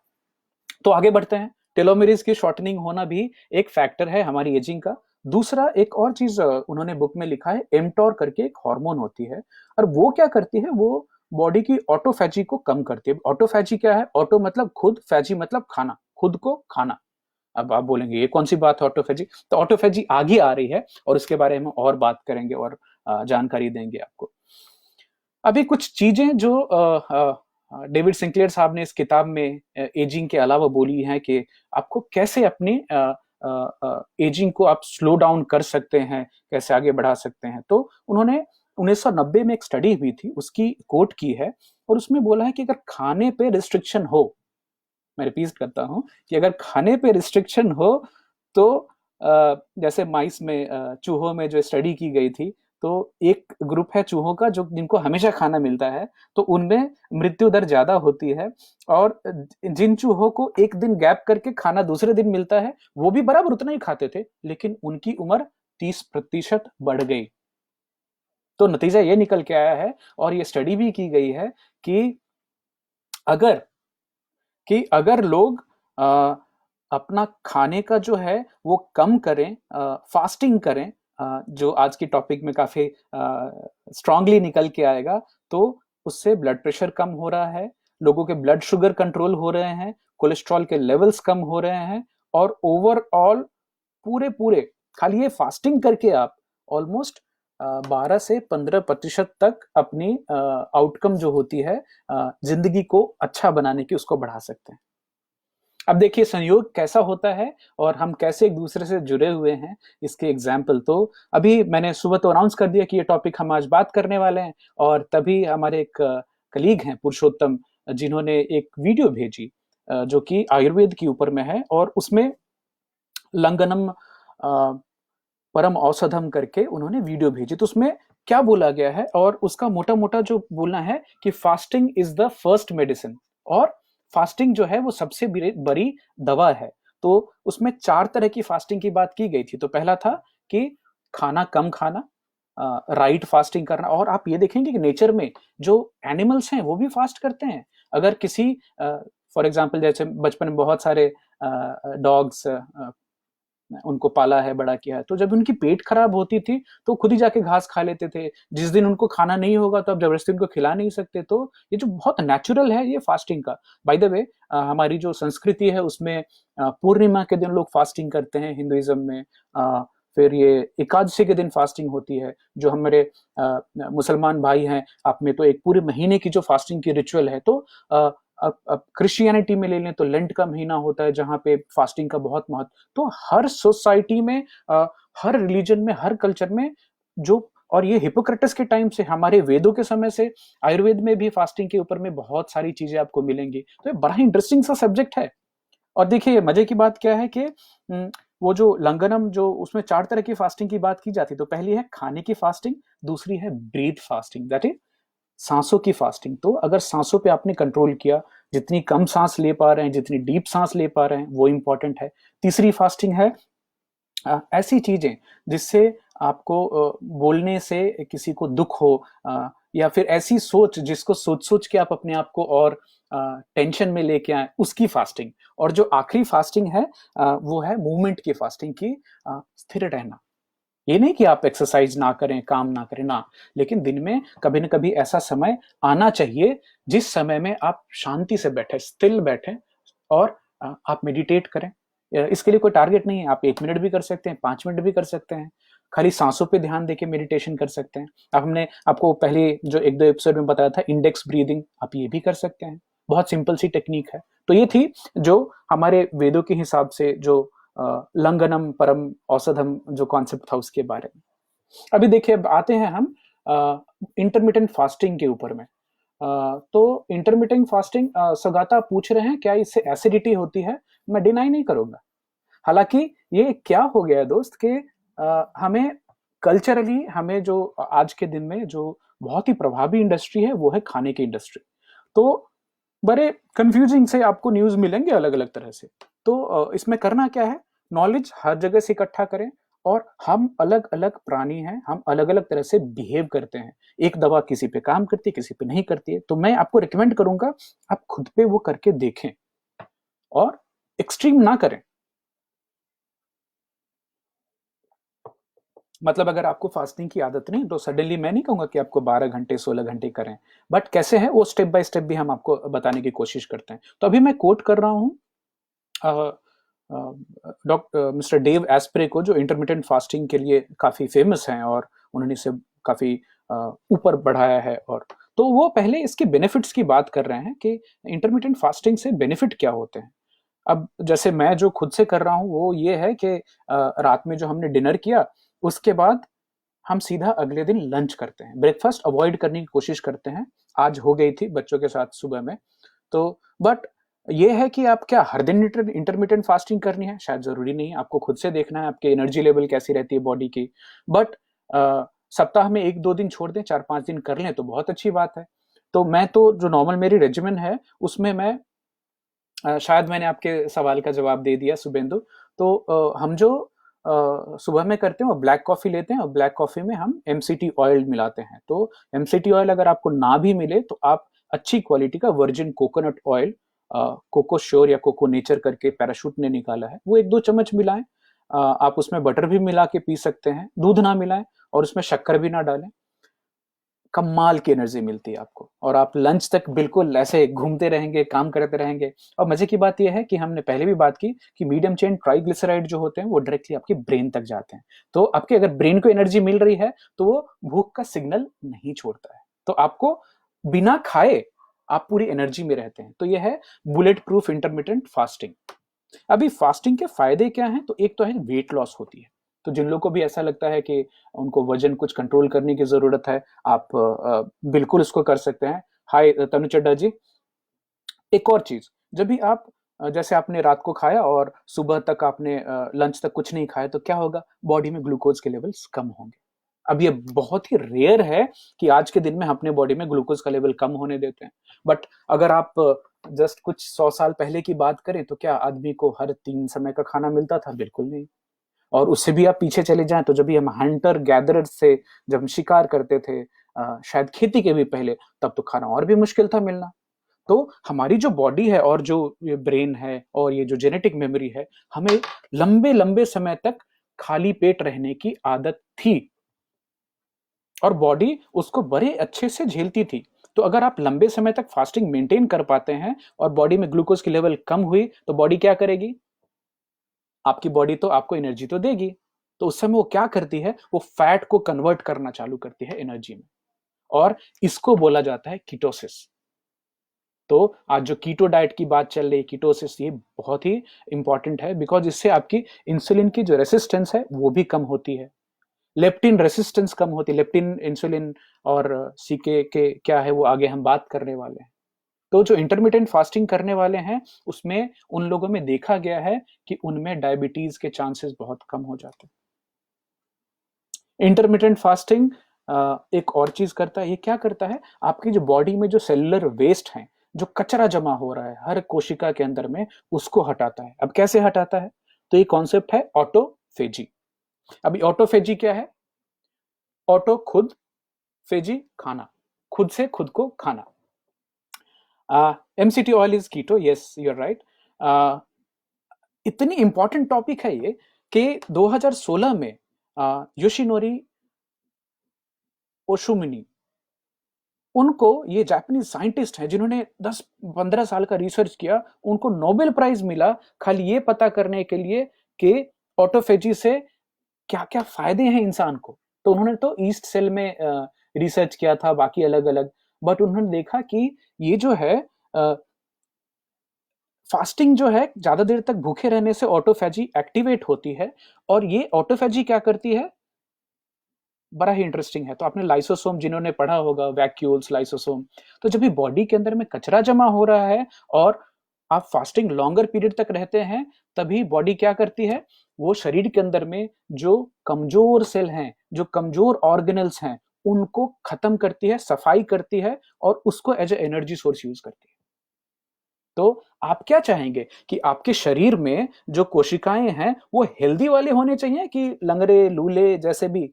तो आगे बढ़ते हैं, टेलोमेरेज की शॉर्टनिंग होना भी एक फैक्टर है हमारी एजिंग का। दूसरा एक और चीज उन्होंने बुक में लिखा है, एमटोर करके एक हार्मोन होती है, और वो क्या करती है, वो बॉडी की ऑटोफैजी को कम करती है। ऑटोफैजी क्या है, ऑटो मतलब खुद, फैजी मतलब खाना, खुद को खाना। अब आप बोलेंगे ये कौन सी बात है ऑटोफैजी, तो ऑटोफैजी आगे आ रही है और उसके बारे में और बात करेंगे और जानकारी देंगे आपको। अभी कुछ चीजें जो डेविड सिंक्लेयर साहब ने इस किताब में एजिंग के अलावा बोली हैं कि आपको कैसे अपनी एजिंग को आप स्लो डाउन कर सकते हैं, कैसे आगे बढ़ा सकते हैं। तो उन्होंने 1990 में एक स्टडी हुई थी, उसकी कोट की है, और उसमें बोला है कि अगर खाने पे रिस्ट्रिक्शन हो, मैं रिपीट करता हूं, कि अगर खाने पे रिस्ट्रिक्शन हो तो जैसे माइस में, चूहों में जो स्टडी की गई थी, तो एक ग्रुप है चूहों का जो जिनको हमेशा खाना मिलता है, तो उनमें मृत्यु दर ज्यादा होती है। और जिन चूहों को एक दिन गैप करके खाना दूसरे दिन मिलता है, वो भी बराबर उतना ही खाते थे, लेकिन उनकी उम्र 30% बढ़ गई। तो नतीजा ये निकल के आया है, और ये स्टडी भी की गई है कि अगर लोग अपना खाने का जो है वो कम करें, फास्टिंग करें, जो आज की टॉपिक में काफी स्ट्रांगली निकल के आएगा, तो उससे ब्लड प्रेशर कम हो रहा है, लोगों के ब्लड शुगर कंट्रोल हो रहे हैं, कोलेस्ट्रॉल के लेवल्स कम हो रहे हैं, और ओवरऑल पूरे पूरे खाली ये फास्टिंग करके आप ऑलमोस्ट 12 से 15% तक अपनी आउटकम जो होती है जिंदगी को अच्छा बनाने की, उसको बढ़ा सकते हैं। अब देखिए संयोग कैसा होता है और हम कैसे एक दूसरे से जुड़े हुए हैं, इसके एग्जाम्पल तो अभी मैंने सुबह तो अनाउंस कर दिया कि ये टॉपिक हम आज बात करने वाले हैं, और तभी हमारे एक कलीग हैं पुरुषोत्तम, जिन्होंने एक वीडियो भेजी जो कि आयुर्वेद के ऊपर में है, और उसमें लंगनम परम औषधम करके उन्होंने वीडियो भेजी। तो उसमें क्या बोला गया है, और उसका मोटा मोटा जो बोलना है कि fasting is the first medicine, और फास्टिंग जो है वो सबसे बड़ी दवा है। तो उसमें 4 तरह की फास्टिंग की बात की गई थी। तो पहला था कि खाना कम खाना, राइट फास्टिंग करना। और आप ये देखेंगे कि नेचर में जो एनिमल्स हैं वो भी फास्ट करते हैं। अगर किसी फॉर एग्जांपल जैसे बचपन में बहुत सारे डॉग्स उनको पाला है, बड़ा किया है, तो जब उनकी पेट खराब होती थी तो खुद ही जाके घास खा लेते थे। जिस दिन उनको खाना नहीं होगा तो आप जबरदस्ती उनको खिला नहीं सकते। तो ये जो बहुत नेचुरल है ये फास्टिंग का। बाय द वे हमारी जो संस्कृति है उसमें पूर्णिमा के दिन लोग फास्टिंग करते हैं हिंदुइज्म में। फिर ये एकादशी के दिन फास्टिंग होती है। जो हमारे मुसलमान भाई हैं, आप में तो एक पूरे महीने की जो फास्टिंग की रिचुअल है। तो अब क्रिश्चियनिटी में ले लें तो लेंट का महीना होता है जहाँ पे फास्टिंग का बहुत महत्व। तो हर सोसाइटी में, हर रिलीजन में, हर कल्चर में जो, और ये हिपोक्रेटस के टाइम से, हमारे वेदों के समय से, आयुर्वेद में भी फास्टिंग के ऊपर में बहुत सारी चीजें आपको मिलेंगी। तो ये बड़ा इंटरेस्टिंग सा सब्जेक्ट है। और देखिए मजे की बात क्या है कि वो जो लंगनम, जो उसमें 4 तरह की फास्टिंग की बात की जाती है। तो पहली है खाने की फास्टिंग, दूसरी है ब्रीथ फास्टिंग, दैट इज सांसों की फास्टिंग। तो अगर सांसों पे आपने कंट्रोल किया, जितनी कम सांस ले पा रहे हैं, जितनी डीप सांस ले पा रहे हैं, वो इंपॉर्टेंट है। तीसरी फास्टिंग है ऐसी चीजें जिससे आपको बोलने से किसी को दुख हो, या फिर ऐसी सोच जिसको सोच सोच के आप अपने आप को और टेंशन में लेके आए, उसकी फास्टिंग। और जो आखिरी फास्टिंग है वो है मूवमेंट की फास्टिंग, की स्थिर रहना। ये नहीं कि आप एक्सरसाइज ना करें, काम ना करें ना, लेकिन दिन में कभी ना कभी ऐसा समय आना चाहिए जिस समय में आप शांति से बैठे, स्टिल बैठे, और आप मेडिटेट करें। इसके लिए कोई टारगेट नहीं है, आप 1 मिनट भी कर सकते हैं, 5 मिनट भी कर सकते हैं। खाली सांसों पे ध्यान देके मेडिटेशन कर सकते हैं। अब हमने आपको पहले जो 1-2 एपिसोड में बताया था इंडेक्स ब्रीदिंग, आप ये भी कर सकते हैं। बहुत सिंपल सी टेक्निक है। तो ये थी जो हमारे वेदों के हिसाब से जो लंगनम परम औषधम जो कॉन्सेप्ट था उसके बारे में। अभी देखिए, अब आते हैं हम इंटरमिटेंट फास्टिंग के ऊपर में। तो इंटरमिटेंट फास्टिंग, सौगाता पूछ रहे हैं क्या इससे एसिडिटी होती है? मैं डिनाई नहीं करूंगा। हालांकि ये क्या हो गया है दोस्त कि हमें कल्चरली, हमें जो आज के दिन में जो बहुत ही प्रभावी इंडस्ट्री है वो है खाने की इंडस्ट्री। तो बड़े कंफ्यूजिंग से आपको न्यूज मिलेंगे अलग अलग तरह से। तो इसमें करना क्या है, नॉलेज हर जगह से इकट्ठा करें। और हम अलग अलग प्राणी हैं, हम अलग अलग तरह से बिहेव करते हैं। एक दवा किसी पे काम करती है, किसी पे नहीं करती है। तो मैं आपको रिकमेंड करूंगा आप खुद पे वो करके देखें और एक्सट्रीम ना करें। मतलब अगर आपको फास्टिंग की आदत नहीं तो सडनली मैं नहीं कहूंगा कि आपको 12 घंटे 16 घंटे करें, बट कैसे है वो स्टेप बाय स्टेप भी हम आपको बताने की कोशिश करते हैं। तो अभी मैं कोट कर रहा हूँ डॉक्टर मिस्टर डेव एस्प्रे को, जो इंटरमिटेंट फास्टिंग के लिए काफ़ी फेमस हैं और उन्होंने इसे काफ़ी ऊपर बढ़ाया है। और तो वो पहले इसके बेनिफिट्स की बात कर रहे हैं कि इंटरमिटेंट फास्टिंग से बेनिफिट क्या होते हैं। अब जैसे मैं जो खुद से कर रहा हूँ वो ये है कि रात में जो हमने डिनर किया उसके बाद हम सीधा अगले दिन लंच करते हैं, ब्रेकफास्ट अवॉइड करने की कोशिश करते हैं। आज हो गई थी बच्चों के साथ सुबह में। तो बट ये है कि आप क्या हर दिन इंटरमिटेंट फास्टिंग करनी है? शायद जरूरी नहीं है। आपको खुद से देखना है आपकी एनर्जी लेवल कैसी रहती है बॉडी की। बट सप्ताह में 1-2 दिन छोड़ दें, 4-5 दिन कर लें तो बहुत अच्छी बात है। तो मैं तो जो नॉर्मल मेरी रेजिमेंट है उसमें मैं शायद मैंने आपके सवाल का जवाब दे दिया शुभेंदु। तो हम जो सुबह में करते हैं वो ब्लैक कॉफी लेते हैं, और ब्लैक कॉफी में हम एमसीटी ऑयल मिलाते हैं। तो एमसीटी ऑयल अगर आपको ना भी मिले तो आप अच्छी क्वालिटी का virgin coconut oil, Coco Soul या कोको नेचर करके पैराशूट ने निकाला है, वो 1-2 चम्मच मिलाएं। आप उसमें बटर भी मिला के पी सकते हैं, दूध ना मिलाएं और उसमें शक्कर भी ना डालें। कमाल की एनर्जी मिलती है आपको, और आप लंच तक बिल्कुल ऐसे घूमते रहेंगे, काम करते रहेंगे। और मजे की बात यह है कि हमने पहले भी बात की कि मीडियम चेन ट्राइग्लिसराइड जो होते हैं वो डायरेक्टली आपके ब्रेन तक जाते हैं। तो आपके अगर ब्रेन को एनर्जी मिल रही है तो वो भूख का सिग्नल नहीं छोड़ता है। तो आपको बिना खाए आप पूरी एनर्जी में रहते हैं। तो यह है बुलेट प्रूफ इंटरमिटेंट फास्टिंग। अभी फास्टिंग के फायदे क्या हैं? तो एक तो है वेट लॉस होती है। तो जिन लोगों को भी ऐसा लगता है कि उनको वजन कुछ कंट्रोल करने की जरूरत है, आप बिल्कुल इसको कर सकते हैं। हाय तनु चड्डा जी, एक और चीज, जब भी आप जैसे आपने रात को खाया और सुबह तक आपने लंच तक कुछ नहीं खाया, तो क्या होगा? बॉडी में ग्लूकोज के लेवल्स कम होंगे। अब ये बहुत ही रेयर है कि आज के दिन में हम अपने बॉडी में ग्लूकोज का लेवल कम होने देते हैं। बट अगर आप जस्ट कुछ 100 साल पहले की बात करें, तो क्या आदमी को हर 3 समय का खाना मिलता था? बिल्कुल नहीं। और उससे भी आप पीछे चले जाएं तो जब भी हम हंटर गैदरर से, जब हम शिकार करते थे, शायद खेती के भी पहले, तब तो खाना और भी मुश्किल था मिलना। तो हमारी जो बॉडी है और जो ये ब्रेन है और ये जो जेनेटिक मेमोरी है, हमें लंबे लंबे समय तक खाली पेट रहने की आदत थी और बॉडी उसको बड़े अच्छे से झेलती थी। तो अगर आप लंबे समय तक फास्टिंग मेंटेन कर पाते हैं और बॉडी में ग्लूकोज की लेवल कम हुई, तो बॉडी क्या करेगी? आपकी बॉडी तो आपको एनर्जी तो देगी। तो उस समय वो क्या करती है? वो फैट को कन्वर्ट करना चालू करती है एनर्जी में, और इसको बोला जाता है कीटोसिस। तो आज जो कीटो डाइट की बात चल रही है, कीटोसिस, ये बहुत ही इंपॉर्टेंट है, बिकॉज इससे आपकी इंसुलिन की जो रेसिस्टेंस है वो भी कम होती है, लेप्टिन रेसिस्टेंस कम होती है। लेप्टिन, इंसुलिन और सीके के क्या है वो आगे हम बात करने वाले हैं। तो जो इंटरमिटेंट फास्टिंग करने वाले हैं, उसमें उन लोगों में देखा गया है कि उनमें डायबिटीज के चांसेस बहुत कम हो जाते हैं। इंटरमिटेंट फास्टिंग एक और चीज करता है। ये क्या करता है? आपकी जो बॉडी में जो सेलुलर वेस्ट है, जो कचरा जमा हो रहा है हर कोशिका के अंदर में, उसको हटाता है। अब कैसे हटाता है? तो ये कॉन्सेप्ट है ऑटोफेजी। अभी ऑटोफेजी क्या है? ऑटो खुद, फेजी खाना, खुद से खुद को खाना। MCT oil is keto, yes you are right. इतनी इंपॉर्टेंट टॉपिक है ये कि 2016 में योशिनोरी ओशुमिनी, उनको, ये जापानीज साइंटिस्ट हैं जिन्होंने 10-15 साल का रिसर्च किया, उनको नोबेल प्राइज मिला खाली ये पता करने के लिए कि ऑटोफेजी से क्या क्या फायदे हैं इंसान को। तो उन्होंने तो ईस्ट सेल में रिसर्च किया था, बाकी अलग अलग, बट उन्होंने देखा कि ये जो है फास्टिंग जो है, ज्यादा देर तक भूखे रहने से ऑटोफेजी एक्टिवेट होती है। और ये ऑटोफेजी क्या करती है? बड़ा ही इंटरेस्टिंग है। तो आपने लाइसोसोम, जिन्होंने पढ़ा होगा, वैक्यूल्स, लाइसोसोम, तो जब भी बॉडी के अंदर में कचरा जमा हो रहा है और आप फास्टिंग लॉन्गर पीरियड तक रहते हैं, तभी बॉडी क्या करती है? वो शरीर के अंदर में जो कमजोर सेल हैं, जो कमजोर ऑर्गेनल्स हैं, उनको खत्म करती है, सफाई करती है और उसको as a energy source use करती है। तो आप क्या चाहेंगे कि आपके शरीर में जो कोशिकाएं हैं वो हेल्दी वाले होने चाहिए कि लंगड़े लूले जैसे भी?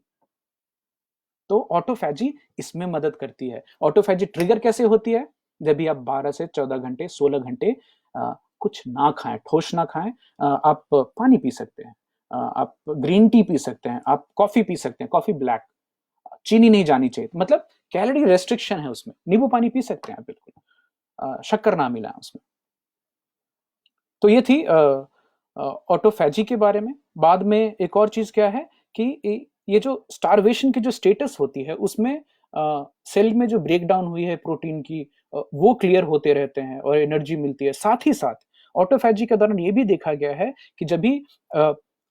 तो ऑटोफैजी इसमें मदद करती है। ऑटोफैजी ट्रिगर कैसे होती है? जब भी आप 12 से 14 घंटे, 16 घंटे कुछ ना खाएं, ठोस ना खाएं, आप पानी पी सकते हैं, आप ग्रीन टी पी सकते हैं, आप कॉफी पी सकते हैं, कॉफी ब्लैक, चीनी नहीं जानी चाहिए, मतलब कैलोरी रेस्ट्रिक्शन है उसमें। नींबू पानी पी सकते हैं आप, बिल्कुल शक्कर ना मिला उसमें। तो ये थी ऑटोफैजी के बारे में। बाद में एक और चीज क्या है कि ये जो स्टारवेशन की जो स्टेटस होती है, उसमें सेल में जो ब्रेकडाउन हुई है प्रोटीन की, वो क्लियर होते रहते हैं और एनर्जी मिलती है। साथ ही साथ ऑटोफैजी के दौरान ये भी देखा गया है कि जब भी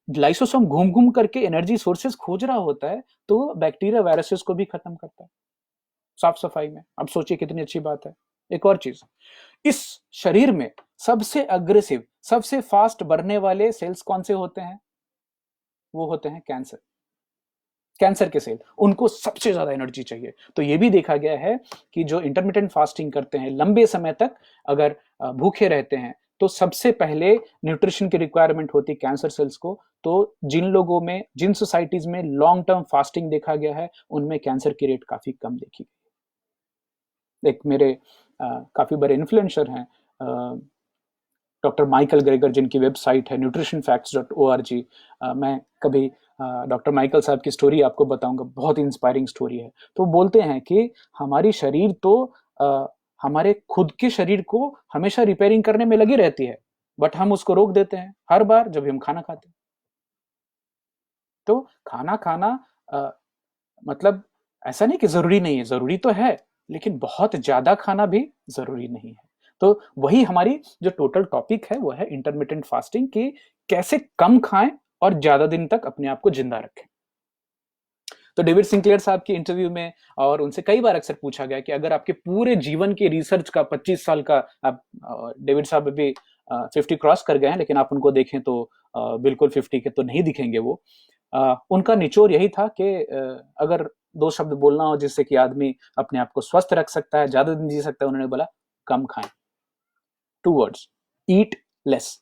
लाइसोसोम घूम घूम करके एनर्जी सोर्सेस खोज रहा होता है, तो बैक्टीरिया वायरसेस को भी खत्म करता है साफ सफाई में। अब सोचिए कितनी अच्छी बात है। एक और चीज, इस शरीर में सबसे अग्रेसिव, सबसे फास्ट बढ़ने वाले सेल्स कौन से होते हैं? वो होते हैं कैंसर, कैंसर के सेल। उनको सबसे ज्यादा एनर्जी चाहिए। तो ये भी देखा गया है कि जो इंटरमिटेंट फास्टिंग करते हैं, लंबे समय तक अगर भूखे रहते हैं, तो सबसे पहले न्यूट्रिशन की रिक्वायरमेंट होती है कैंसर सेल्स को। तो जिन लोगों में, जिन सोसाइटीज में लॉन्ग टर्म फास्टिंग देखा गया है, उनमें कैंसर की रेट काफी कम देखी गई। एक मेरे काफी बड़े इन्फ्लुएंसर हैं, डॉक्टर माइकल ग्रेगर, जिनकी वेबसाइट है nutritionfacts.org। मैं कभी डॉक्टर माइकल साहब की स्टोरी आपको बताऊंगा, बहुत इंस्पायरिंग स्टोरी है। तो बोलते हैं कि हमारी शरीर तो हमारे खुद के शरीर को हमेशा रिपेयरिंग करने में लगी रहती है, बट हम उसको रोक देते हैं हर बार जब हम खाना खाते हैं। तो खाना खाना मतलब ऐसा नहीं कि जरूरी नहीं है, जरूरी तो है, लेकिन बहुत ज्यादा खाना भी जरूरी नहीं है। तो वही हमारी जो टोटल टॉपिक है वो है इंटरमिटेंट फास्टिंग, कि कैसे कम खाएं और ज्यादा दिन तक अपने आप को जिंदा रखें। तो डेविड सिंक्लेयर साहब की इंटरव्यू में और उनसे कई बार अक्सर पूछा गया कि अगर आपके पूरे जीवन के रिसर्च का 25 साल का, आप डेविड साहब अभी 50 क्रॉस कर गए हैं, लेकिन आप उनको देखें तो बिल्कुल 50 के तो नहीं दिखेंगे वो। उनका निचोड़ यही था कि अगर दो शब्द बोलना हो जिससे कि आदमी अपने आप को स्वस्थ रख सकता है, ज्यादा दिन जी सकता है, उन्होंने बोला कम खाएं। 2 वर्ड्स, ईट लेस।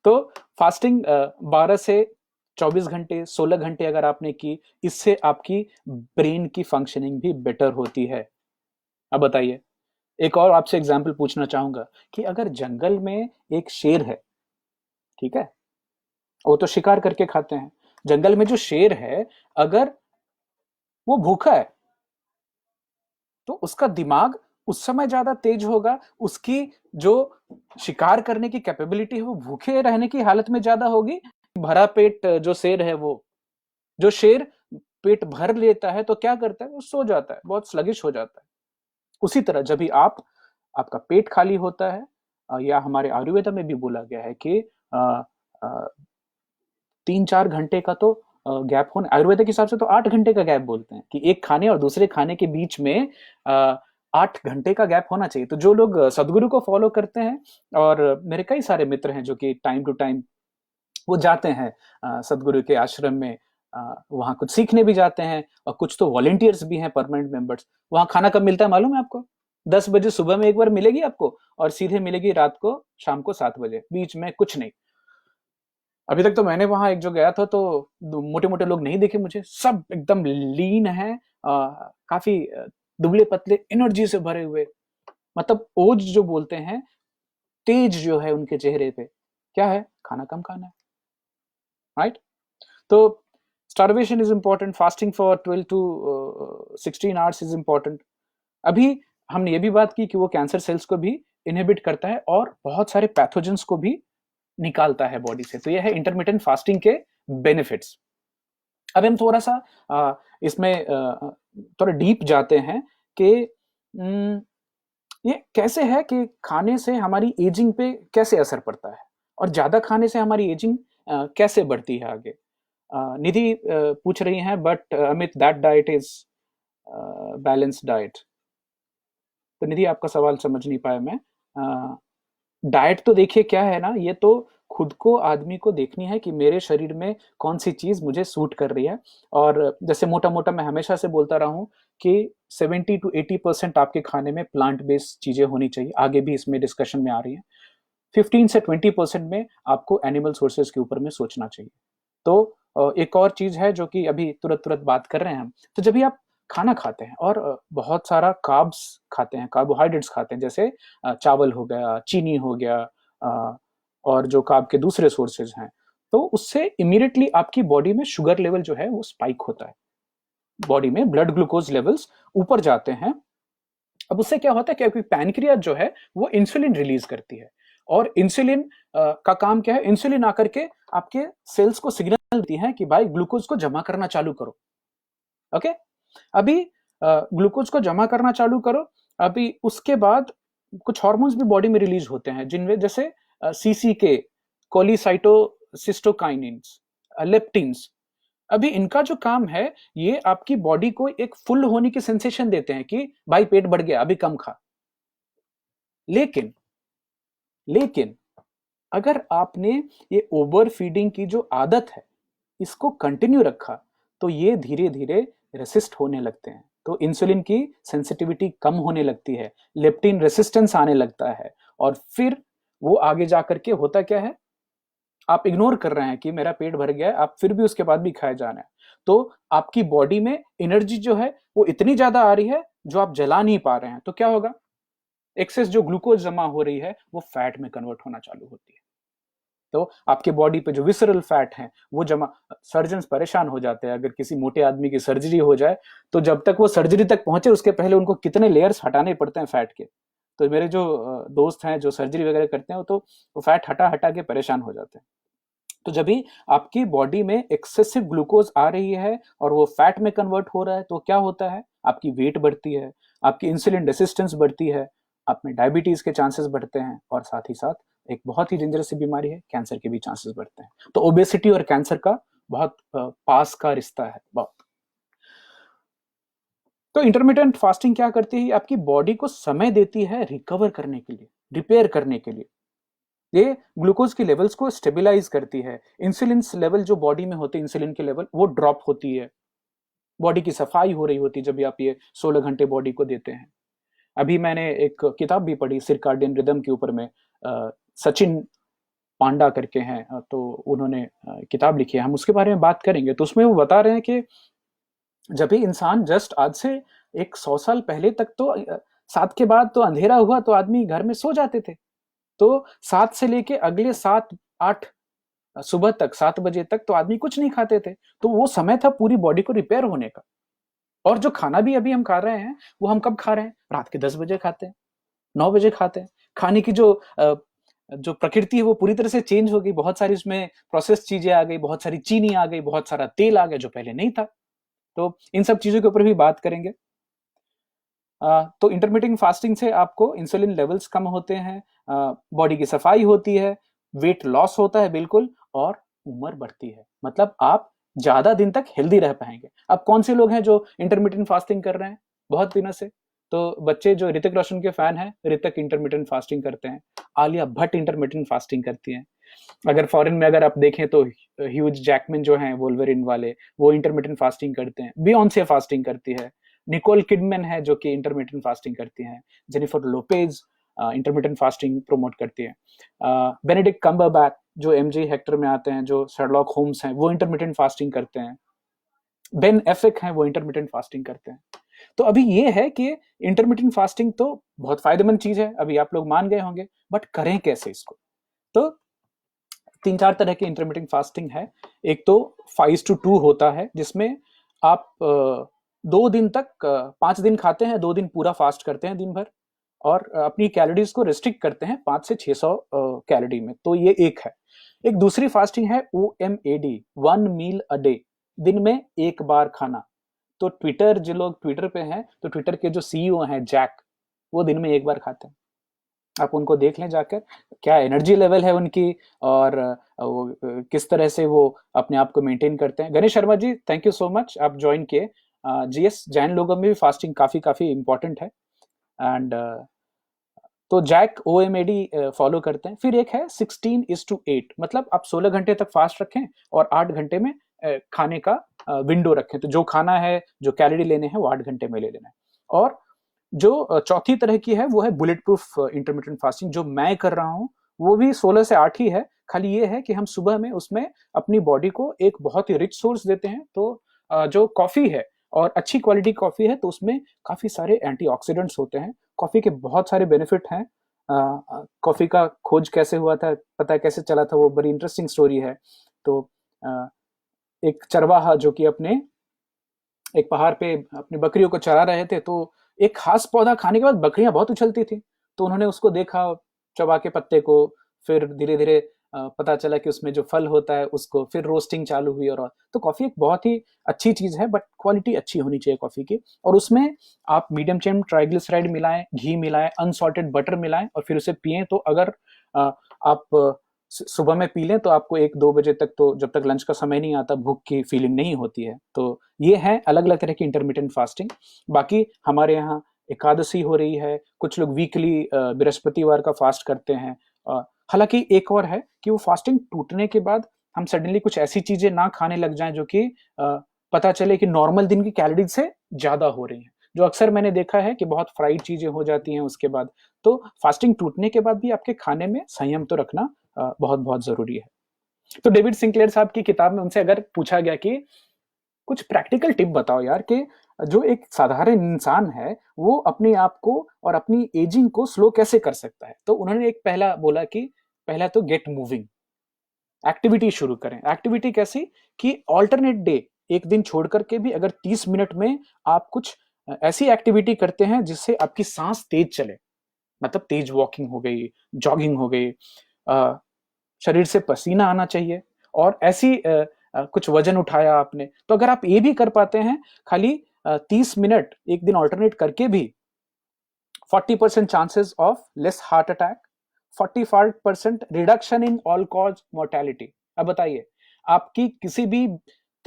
तो फास्टिंग 12 से 24 घंटे, 16 घंटे अगर आपने की, इससे आपकी ब्रेन की फंक्शनिंग भी बेटर होती है। अब बताइए, एक और आपसे एग्जाम्पल पूछना चाहूंगा कि अगर जंगल में एक शेर है, ठीक है, वो तो शिकार करके खाते हैं, जंगल में जो शेर है, अगर वो भूखा है तो उसका दिमाग उस समय ज्यादा तेज होगा, उसकी जो शिकार करने की कैपेबिलिटी है वो भूखे रहने की हालत में ज्यादा होगी। भरा पेट जो शेर है, वो जो शेर पेट भर लेता है तो क्या करता है, वो सो जाता है, बहुत स्लगिश हो जाता है। उसी तरह जब भी आपका पेट खाली होता है, या हमारे आयुर्वेद में भी बोला गया है कि 3-4 घंटे का तो गैप होना, आयुर्वेद के हिसाब से तो 8 घंटे का गैप बोलते हैं कि एक खाने और दूसरे खाने के बीच में 8 घंटे का गैप होना चाहिए। तो जो लोग सदगुरु को फॉलो करते हैं, और मेरे कई सारे मित्र हैं जो कि टाइम टू टाइम वो जाते हैं सदगुरु के आश्रम में, वहाँ कुछ सीखने भी जाते हैं, और कुछ तो वॉलेंटियर्स भी हैं, परमानेंट मेंबर्स। वहाँ खाना कब मिलता है मालूम है आपको? 10 बजे सुबह में एक बार मिलेगी आपको, और सीधे मिलेगी रात को, शाम को 7 बजे, बीच में कुछ नहीं। अभी तक तो मैंने वहां एक जो गया था तो मोटे मोटे लोग नहीं दिखे मुझे, सब एकदम लीन है, काफी दुबले पतले, एनर्जी से भरे हुए, मतलब ओज जो बोलते हैं, तेज जो है उनके चेहरे पे, क्या है, खाना कम खाना है, राइट। तो starvation is important, fasting for 12 to 16 hours is important. अभी हमने ये भी बात की कि वो कैंसर सेल्स को भी इनहिबिट करता है और बहुत सारे पैथोजेंस को भी निकालता है बॉडी से। तो ये है इंटरमिटेंट फास्टिंग के बेनिफिट्स। अब हम थोड़ा सा इसमें थोड़ा डीप जाते हैं कि ये कैसे है कि खाने से हमारी एजिंग पे कैसे असर पड़ता है, और ज्यादा खाने से हमारी एजिंग कैसे बढ़ती है आगे। निधि पूछ रही हैं, but Amit that diet is balance diet. तो निधि आपका सवाल समझ नहीं पाया मैं। डाइट तो देखिए क्या है ना, ये तो खुद को आदमी को देखनी है कि मेरे शरीर में कौन सी चीज मुझे सूट कर रही है। और जैसे मोटा मोटा मैं हमेशा से बोलता रहा हूँ कि 70 to 80% आपके खाने में प्लांट बेस्ड चीजें होनी चाहिए, आगे भी इसमें डिस्कशन में आ रही है। 15 से 20% में आपको एनिमल सोर्सेज के ऊपर में सोचना चाहिए। तो एक और चीज है जो कि अभी तुरंत तुरंत बात कर रहे हैं हम, तो जब भी आप खाना खाते हैं और बहुत सारा कार्ब्स खाते हैं, कार्बोहाइड्रेट्स खाते हैं, जैसे चावल हो गया, चीनी हो गया, और जो कार्ब के दूसरे सोर्सेज हैं, तो उससे इमीडिएटली आपकी बॉडी में शुगर लेवल जो है वो स्पाइक होता है, बॉडी में ब्लड ग्लूकोज लेवल्स ऊपर जाते हैं। अब उससे क्या होता है, क्योंकि पैनक्रियाज जो है वो इंसुलिन रिलीज करती है, और इंसुलिन का काम क्या है, इंसुलिन आकर के आपके सेल्स को सिग्नल देती है कि भाई ग्लूकोज को जमा करना चालू करो। ओके, अभी ग्लूकोज को जमा करना चालू करो। अभी उसके बाद कुछ हार्मोन्स भी बॉडी में रिलीज होते हैं, जिनमें जैसे सीसीके, कोलिसाइटोसिस्टोकाइनिन्स, लेप्टिन्स। अभी इनका जो काम है, ये आपकी बॉडी को एक फुल होने की सेंसेशन देते हैं कि भाई पेट बढ़ गया, अभी कम खा। लेकिन लेकिन अगर आपने ये ओवर फीडिंग की जो आदत है, इसको कंटिन्यू रखा, तो ये धीरे धीरे रेसिस्ट होने लगते हैं, तो इंसुलिन की सेंसिटिविटी कम होने लगती है, लेप्टिन रेसिस्टेंस आने लगता है, और फिर वो आगे जाकर के होता क्या है, आप इग्नोर कर रहे हैं कि मेरा पेट भर गया है, आप फिर भी उसके बाद भी खाए जा रहे हैं, तो आपकी बॉडी में एनर्जी जो है वो इतनी ज्यादा आ रही है जो आप जला नहीं पा रहे हैं, तो क्या होगा, एक्सेस जो ग्लूकोज जमा हो रही है वो फैट में कन्वर्ट होना चालू होती है। तो आपके बॉडी पे जो विसरल फैट है वो जमा, सर्जन्स परेशान हो जाते हैं अगर किसी मोटे आदमी की सर्जरी हो जाए, तो जब तक वो सर्जरी तक पहुंचे उसके पहले उनको कितने लेयर्स हटाने पड़ते हैं फैट के। तो मेरे जो दोस्त हैं जो सर्जरी वगैरह करते हैं, तो वो फैट हटा हटा के परेशान हो जाते हैं। तो जब भी आपकी बॉडी में एक्सेसिव ग्लूकोज आ रही है और वो फैट में कन्वर्ट हो रहा है, तो क्या होता है, आपकी वेट बढ़ती है, आपकी इंसुलिन रेसिस्टेंस बढ़ती है, आप में डायबिटीज के चांसेस बढ़ते हैं, और साथ ही साथ एक बहुत ही डेंजरस सी बीमारी है, कैंसर के भी चांसेस बढ़ते हैं। तो ओबेसिटी और कैंसर का बहुत पास का रिश्ता है, बहुत। तो इंटरमिटेंट फास्टिंग क्या करती है, आपकी बॉडी को समय देती है रिकवर करने के लिए, रिपेयर करने के लिए। ये ग्लूकोज की लेवल्स को स्टेबलाइज करती है। इंसुलिन लेवल जो बॉडी में होते हैं, इंसुलिन के लेवल वो ड्रॉप होती है, बॉडी की सफाई हो रही होती है जब भी आप ये 16 घंटे बॉडी को देते हैं। अभी मैंने एक किताब भी पढ़ी सिरकार्डियन रिदम के ऊपर में, सचिन पांडा करके हैं, तो उन्होंने किताब लिखी है, हम उसके बारे में बात करेंगे। तो उसमें वो बता रहे हैं कि जब भी इंसान जस्ट आज से एक 100 साल पहले तक तो 7 के बाद तो अंधेरा हुआ तो आदमी घर में सो जाते थे, तो 7 से लेके अगले 7-8 सुबह तक 7 बजे तक तो आदमी कुछ नहीं खाते थे। तो वो समय था पूरी बॉडी को रिपेयर होने का। और जो खाना भी अभी हम खा रहे हैं वो हम कब खा रहे हैं? रात के 10 बजे खाते हैं, 9 बजे खाते हैं। खाने की जो प्रकृति है वो पूरी तरह से चेंज हो गई, बहुत सारी उसमें प्रोसेस चीजें आ गई, बहुत सारी चीनी आ गई, बहुत सारा तेल आ गया जो पहले नहीं था। तो इन सब चीजों के ऊपर भी बात करेंगे। तो इंटरमिटेंट फास्टिंग से आपको इंसुलिन लेवल्स कम होते हैं, बॉडी की सफाई होती है, वेट लॉस होता है बिल्कुल, और उम्र बढ़ती है। मतलब आप ज्यादा दिन तक हेल्दी रह पाएंगे। अब कौन से लोग हैं जो इंटरमिटेंट फास्टिंग कर रहे हैं बहुत दिनों से? तो बच्चे जो ऋतिक रोशन के फैन हैं, ऋतिक इंटरमिटेंट फास्टिंग करते हैं, आलिया भट्ट इंटरमिटेंट फास्टिंग करती हैं। अगर फॉरेन में अगर आप देखें तो ह्यूज जैकमैन जो हैं वोल्वरिन वाले, वो इंटरमिटेंट फास्टिंग करते हैं। बियॉन्से फास्टिंग करती है, निकोल किडमैन है जो कि इंटरमिटेंट फास्टिंग करती हैं, Jennifer Lopez intermittent fasting promote करती है, बेनेडिक्ट कम्बरबैच जो एमजे हेक्टर में आते हैं, जो शर्लॉक होम्स हैं, वो इंटरमिटेंट फास्टिंग करते हैं, बेन एफिक हैं वो इंटरमिटेंट फास्टिंग करते हैं। तो अभी ये है कि इंटरमिटेंट फास्टिंग तो बहुत फायदेमंद चीज है, अभी आप लोग मान गए होंगे, बट करें कैसे इसको? तो 3-4 तरह की इंटरमिटेंट फास्टिंग है। एक तो 5-2 होता है, जिसमें आप 2 दिन तक 5 दिन खाते हैं, 2 दिन पूरा फास्ट करते हैं दिन भर, और अपनी कैलोरीज को रिस्ट्रिक्ट करते हैं 500 से 600 कैलोरी में। तो ये एक है। एक दूसरी फास्टिंग है OMAD, 1 मील अ डे, दिन में एक बार खाना। तो ट्विटर, जो लोग ट्विटर पे हैं, तो ट्विटर के जो CEO हैं जैक, वो दिन में एक बार खाते हैं। आप उनको देख लें जाकर, क्या एनर्जी लेवल है उनकी, और वो किस तरह से वो अपने आप को मेंटेन करते हैं। Ganesh Sharma ji, thank you so much, आप ज्वाइन किए। जीएस, जैन लोगों में भी फास्टिंग काफी काफी इंपॉर्टेंट है। एंड तो जैक OMAD फॉलो करते हैं। फिर एक है 16:8, मतलब आप 16 घंटे तक फास्ट रखें और 8 घंटे में खाने का विंडो रखें। तो जो खाना है, जो कैलोरी लेने हैं, वो 8 घंटे में ले लेना है। और जो चौथी तरह की है वो है बुलेट प्रूफ इंटरमिटेंट फास्टिंग, जो मैं कर रहा हूँ, वो भी 16 से 8 ही है। खाली ये है कि हम सुबह में उसमें अपनी बॉडी को एक बहुत ही रिच सोर्स देते हैं। तो जो कॉफी है, और अच्छी क्वालिटी कॉफी है, तो उसमें काफी सारे एंटीऑक्सीडेंट्स होते हैं। कॉफी के बहुत सारे बेनिफिट हैं। कॉफी का खोज कैसे हुआ था, पता है कैसे चला था, वो बड़ी इंटरेस्टिंग स्टोरी है। तो एक चरवाहा जो कि अपने एक पहाड़ पे अपनी बकरियों को चरा रहे थे, तो एक खास पौधा खाने के बाद बकरियां बहुत उछलती थी। तो उन्होंने उसको देखा, चबा के पत्ते को, फिर धीरे धीरे पता चला कि उसमें जो फल होता है उसको, फिर रोस्टिंग चालू हुई। और तो कॉफी एक बहुत ही अच्छी चीज है, बट क्वालिटी अच्छी होनी चाहिए कॉफी की। और उसमें आप मीडियम चेन ट्राइग्लिसराइड मिलाएं, घी मिलाएं, अनसॉल्टेड बटर मिलाएं, और फिर उसे पिएं। तो अगर आप सुबह में पी लें तो आपको 1-2 बजे तक, तो जब तक लंच का समय नहीं आता, भूख की फीलिंग नहीं होती है। तो ये है अलग अलग तरह की इंटरमिटेंट फास्टिंग। बाकी हमारे यहाँ एकादशी हो रही है, कुछ लोग वीकली बृहस्पतिवार का फास्ट करते हैं। हालांकि एक और है कि वो फास्टिंग टूटने के बाद हम सडनली कुछ ऐसी चीजें ना खाने लग जाएं जो कि पता चले कि नॉर्मल दिन की कैलोरीज से ज्यादा हो रही हैं, जो अक्सर मैंने देखा है कि बहुत फ्राइड चीजें हो जाती हैं उसके बाद। तो फास्टिंग टूटने के बाद भी आपके खाने में संयम तो रखना बहुत बहुत जरूरी है। तो डेविड सिंक्लेयर साहब की किताब में उनसे अगर पूछा गया कि कुछ प्रैक्टिकल टिप बताओ यार, कि जो एक साधारण इंसान है वो अपने आप को और अपनी एजिंग को स्लो कैसे कर सकता है, तो उन्होंने एक पहला बोला कि पहला तो गेट मूविंग, एक्टिविटी शुरू करें। एक्टिविटी कैसी? कि ऑल्टरनेट डे, एक दिन छोड़ करके भी अगर 30 मिनट में आप कुछ ऐसी एक्टिविटी करते हैं जिससे आपकी सांस तेज चले, मतलब तेज वॉकिंग हो गई, जॉगिंग हो गई, शरीर से पसीना आना चाहिए, और ऐसी कुछ वजन उठाया आपने, तो अगर आप ये भी कर पाते हैं, खाली 30 मिनट एक दिन ऑल्टरनेट करके भी, 40% chances of less heart attack, 45% reduction in all cause mortality. अब बताइए, आपकी किसी भी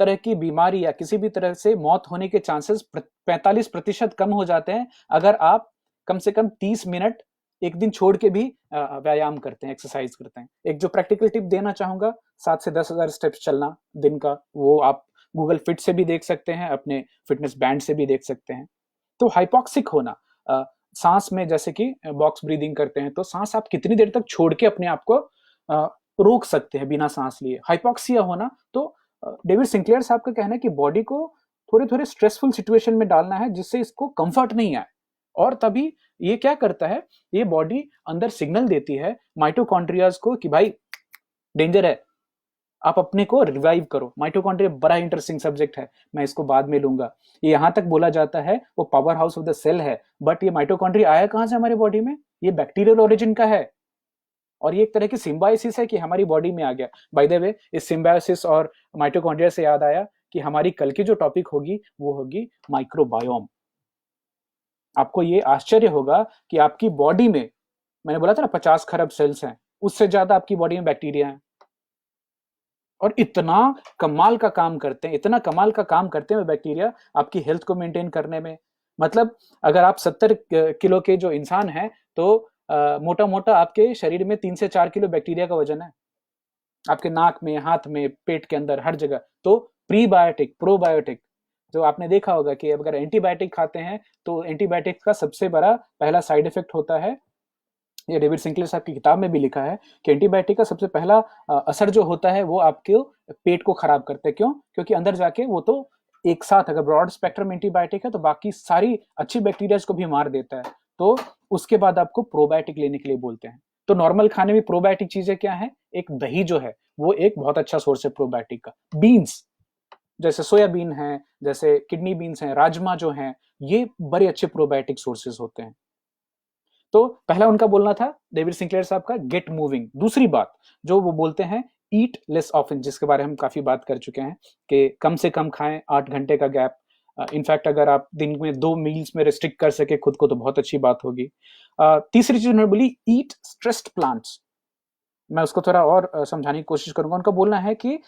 तरह की बीमारी या किसी भी तरह से मौत होने के चांसेस 45% कम हो जाते हैं अगर आप कम से कम 30 मिनट एक दिन छोड़ के भी व्यायाम करते हैं, एक्सरसाइज करते हैं। एक जो प्रैक्टिकल टिप देना चाहूंगा, 7 से 10 हज़ार स्टेप्स चलना दिन का, वो आप गूगल फिट से भी देख सकते हैं, अपने फिटनेस बैंड से भी देख सकते हैं। तो हाइपॉक्सिक होना, सांस में जैसे कि बॉक्स ब्रीदिंग करते हैं, तो सांस आप कितनी देर तक छोड़ के अपने आप को रोक सकते हैं बिना सांस लिए। हाइपॉक्सिया होना, तो डेविड सिंक्लेयर साहब का कहना है कि बॉडी को थोड़े थोड़े स्ट्रेसफुल सिचुएशन में डालना है जिससे इसको कंफर्ट नहीं आए, और तभी ये क्या करता है, ये बॉडी अंदर सिग्नल देती है माइटोकॉन्ड्रियाज को कि भाई डेंजर है, आप अपने को रिवाइव करो। माइटोकॉन्ड्रिया बड़ा इंटरेस्टिंग सब्जेक्ट है, मैं इसको बाद में लूंगा। ये यहां तक बोला जाता है वो power house of the cell है, बट ये माइटोकॉन्ड्रिया आया कहां से हमारे बॉडी में, ये बैक्टीरियल ओरिजिन का है, और ये एक तरह की सिम्बायोसिस है कि हमारी बॉडी में आ गया। बाय द वे, इस सिम्बायोसिस और माइटोकॉन्ड्रिया से याद आया कि हमारी कल की जो टॉपिक होगी वो होगी माइक्रोबायोम। आपको ये आश्चर्य होगा कि आपकी बॉडी में, मैंने बोला था ना 50 खरब सेल्स हैं, उससे ज्यादा आपकी बॉडी में बैक्टीरिया है, और इतना कमाल का काम करते हैं, इतना कमाल का काम करते हैं बैक्टीरिया आपकी हेल्थ को मेंटेन करने में। मतलब अगर आप 70 किलो के जो इंसान हैं, तो मोटा मोटा आपके शरीर में 3 से 4 किलो बैक्टीरिया का वजन है, आपके नाक में, हाथ में, पेट के अंदर, हर जगह। तो प्रीबायोटिक, प्रोबायोटिक, जो आपने देखा होगा कि अगर एंटीबायोटिक खाते हैं तो एंटीबायोटिक का सबसे बड़ा पहला साइड इफेक्ट होता है, ये डेविड सिंक्लेयर साहब की किताब में भी लिखा है कि एंटीबायोटिक का सबसे पहला असर जो होता है वो आपके पेट को खराब करता है। क्यों? क्योंकि अंदर जाके वो तो एक साथ, अगर ब्रॉड स्पेक्ट्रम एंटीबायोटिक है तो बाकी सारी अच्छी बैक्टीरिया को भी मार देता है। तो उसके बाद आपको प्रोबायोटिक लेने के लिए बोलते हैं। तो नॉर्मल खाने में प्रोबायोटिक चीजें क्या है? एक दही जो है वो एक बहुत अच्छा सोर्स है प्रोबायोटिक का। बीन्स, जैसे सोयाबीन है, जैसे किडनी बीन्स हैं, राजमा जो हैं, ये बड़े अच्छे प्रोबायोटिक सोर्सेज होते हैं। तो पहला उनका बोलना था डेविड सिंक्लेयर साहब का, गेट मूविंग। दूसरी बात जो वो बोलते हैं, ईट लेस ऑफन, जिसके बारे में हम काफी बात कर चुके हैं कि कम से कम खाएं, 8 घंटे का गैप। इनफैक्ट अगर आप दिन में 2 मील्स में रिस्ट्रिक्ट कर सके खुद को तो बहुत अच्छी बात होगी। तीसरी चीज उन्होंने बोली, ईट स्ट्रेस्ड प्लांट्स। मैं उसको थोड़ा और समझाने की कोशिश करूंगा। उनका बोलना है कि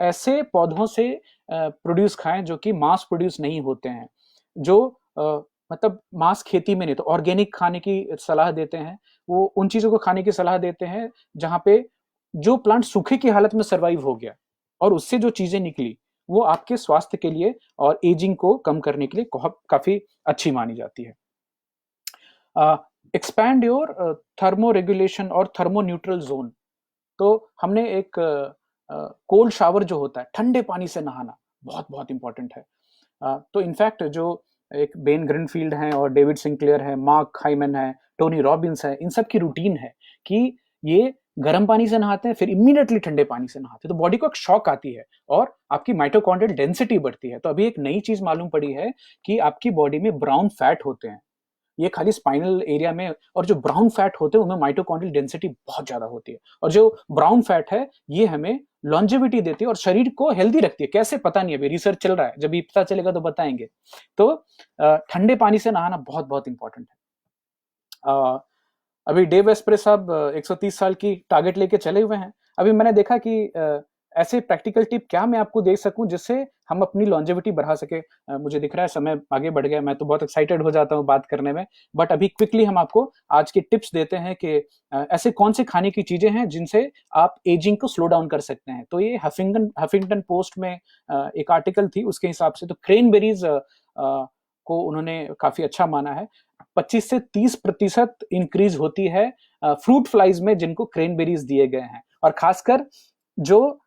ऐसे पौधों से प्रोड्यूस खाएं जो कि मास प्रोड्यूस नहीं होते हैं, जो मतलब मांस खेती में नहीं, तो ऑर्गेनिक खाने की सलाह देते हैं। वो उन चीजों को खाने की सलाह देते हैं जहां पे जो प्लांट सूखे की हालत में सर्वाइव हो गया, और उससे जो चीजें निकली वो आपके स्वास्थ्य के लिए और एजिंग को कम करने के लिए काफी अच्छी मानी जाती है। एक्सपैंड योर थर्मो रेगुलेशन और थर्मो न्यूट्रल जोन। तो हमने एक कोल्ड शावर जो होता है, ठंडे पानी से नहाना, बहुत बहुत इंपॉर्टेंट है। तो इनफैक्ट जो एक बेन ग्रीनफील्ड हैं और डेविड सिंक्लेयर है, मार्क हाइमन है, टोनी रॉबिन्स है, इन सब की रूटीन है कि ये गर्म पानी से नहाते हैं फिर इमीडिएटली ठंडे पानी से नहाते हैं, तो बॉडी को एक शॉक आती है और आपकी माइटोकॉन्ड्रियल डेंसिटी बढ़ती है। तो अभी एक नई चीज मालूम पड़ी है कि आपकी बॉडी में ब्राउन फैट होते हैं, ये खाली स्पाइनल एरिया में, और जो ब्राउन फैट होते हैं उनमें माइटोकॉन्ड्रियल डेंसिटी बहुत ज्यादा होती है, और जो ब्राउन फैट है ये हमें लॉन्जेविटी देती है और शरीर को हेल्दी रखती है। कैसे पता नहीं, अभी रिसर्च चल रहा है, जब ये पता चलेगा तो बताएंगे। तो ठंडे पानी से नहाना बहुत बहुत इंपॉर्टेंट है। अभी डेव एस्प्रे साहब 130 साल की टारगेट लेके चले हुए हैं। अभी मैंने देखा कि ऐसे प्रैक्टिकल टिप क्या मैं आपको दे सकूं जिससे हम अपनी लॉन्जेविटी बढ़ा सके। मुझे दिख रहा है समय आगे बढ़ गया, मैं तो बहुत एक्साइटेड हो जाता हूं बात करने में, बट अभी क्विकली हम आपको आज की टिप्स देते हैं कि ऐसे कौन से खाने की चीजें हैं जिनसे आप एजिंग को स्लो डाउन कर सकते हैं। तो ये हफिंगटन पोस्ट में एक आर्टिकल थी, उसके हिसाब से तो क्रेनबेरीज को उन्होंने काफी अच्छा माना है। 25 से 30% इंक्रीज होती है फ्रूट फ्लाइज में जिनको क्रेनबेरीज दिए गए हैं, और खासकर जो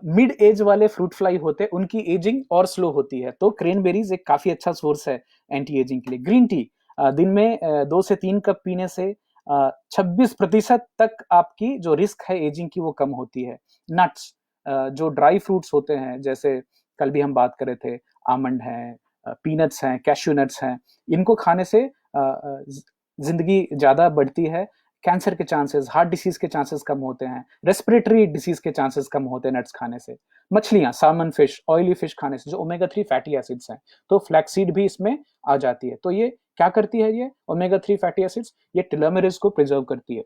मिड एज वाले फ्रूट फ्लाई होते हैं उनकी एजिंग और स्लो होती है। तो क्रेनबेरीज एक काफी अच्छा सोर्स है एंटी एजिंग के लिए। ग्रीन टी दिन में 2 से 3 कप पीने से 26% तक आपकी जो रिस्क है एजिंग की वो कम होती है। नट्स, जो ड्राई फ्रूट्स होते हैं, जैसे कल भी हम बात कर रहे थे, आमंड है, पीनट्स हैं, कैश्यू नट्स हैं, इनको खाने से जिंदगी ज्यादा बढ़ती है। कैंसर के चांसेस, हार्ट डिसीज के चांसेस कम होते हैं, रेस्पिरेटरी डिसीज के चांसेस कम होते हैं नट्स खाने से। मछलियां, सामन फिश, ऑयली फिश खाने से जो ओमेगा 3 फैटी एसिड्स हैं, तो फ्लैक्सीड भी इसमें आ जाती है। तो ये क्या करती है, ये ओमेगा 3 फैटी एसिड्स ये टेलोमेरेज को प्रिजर्व करती है।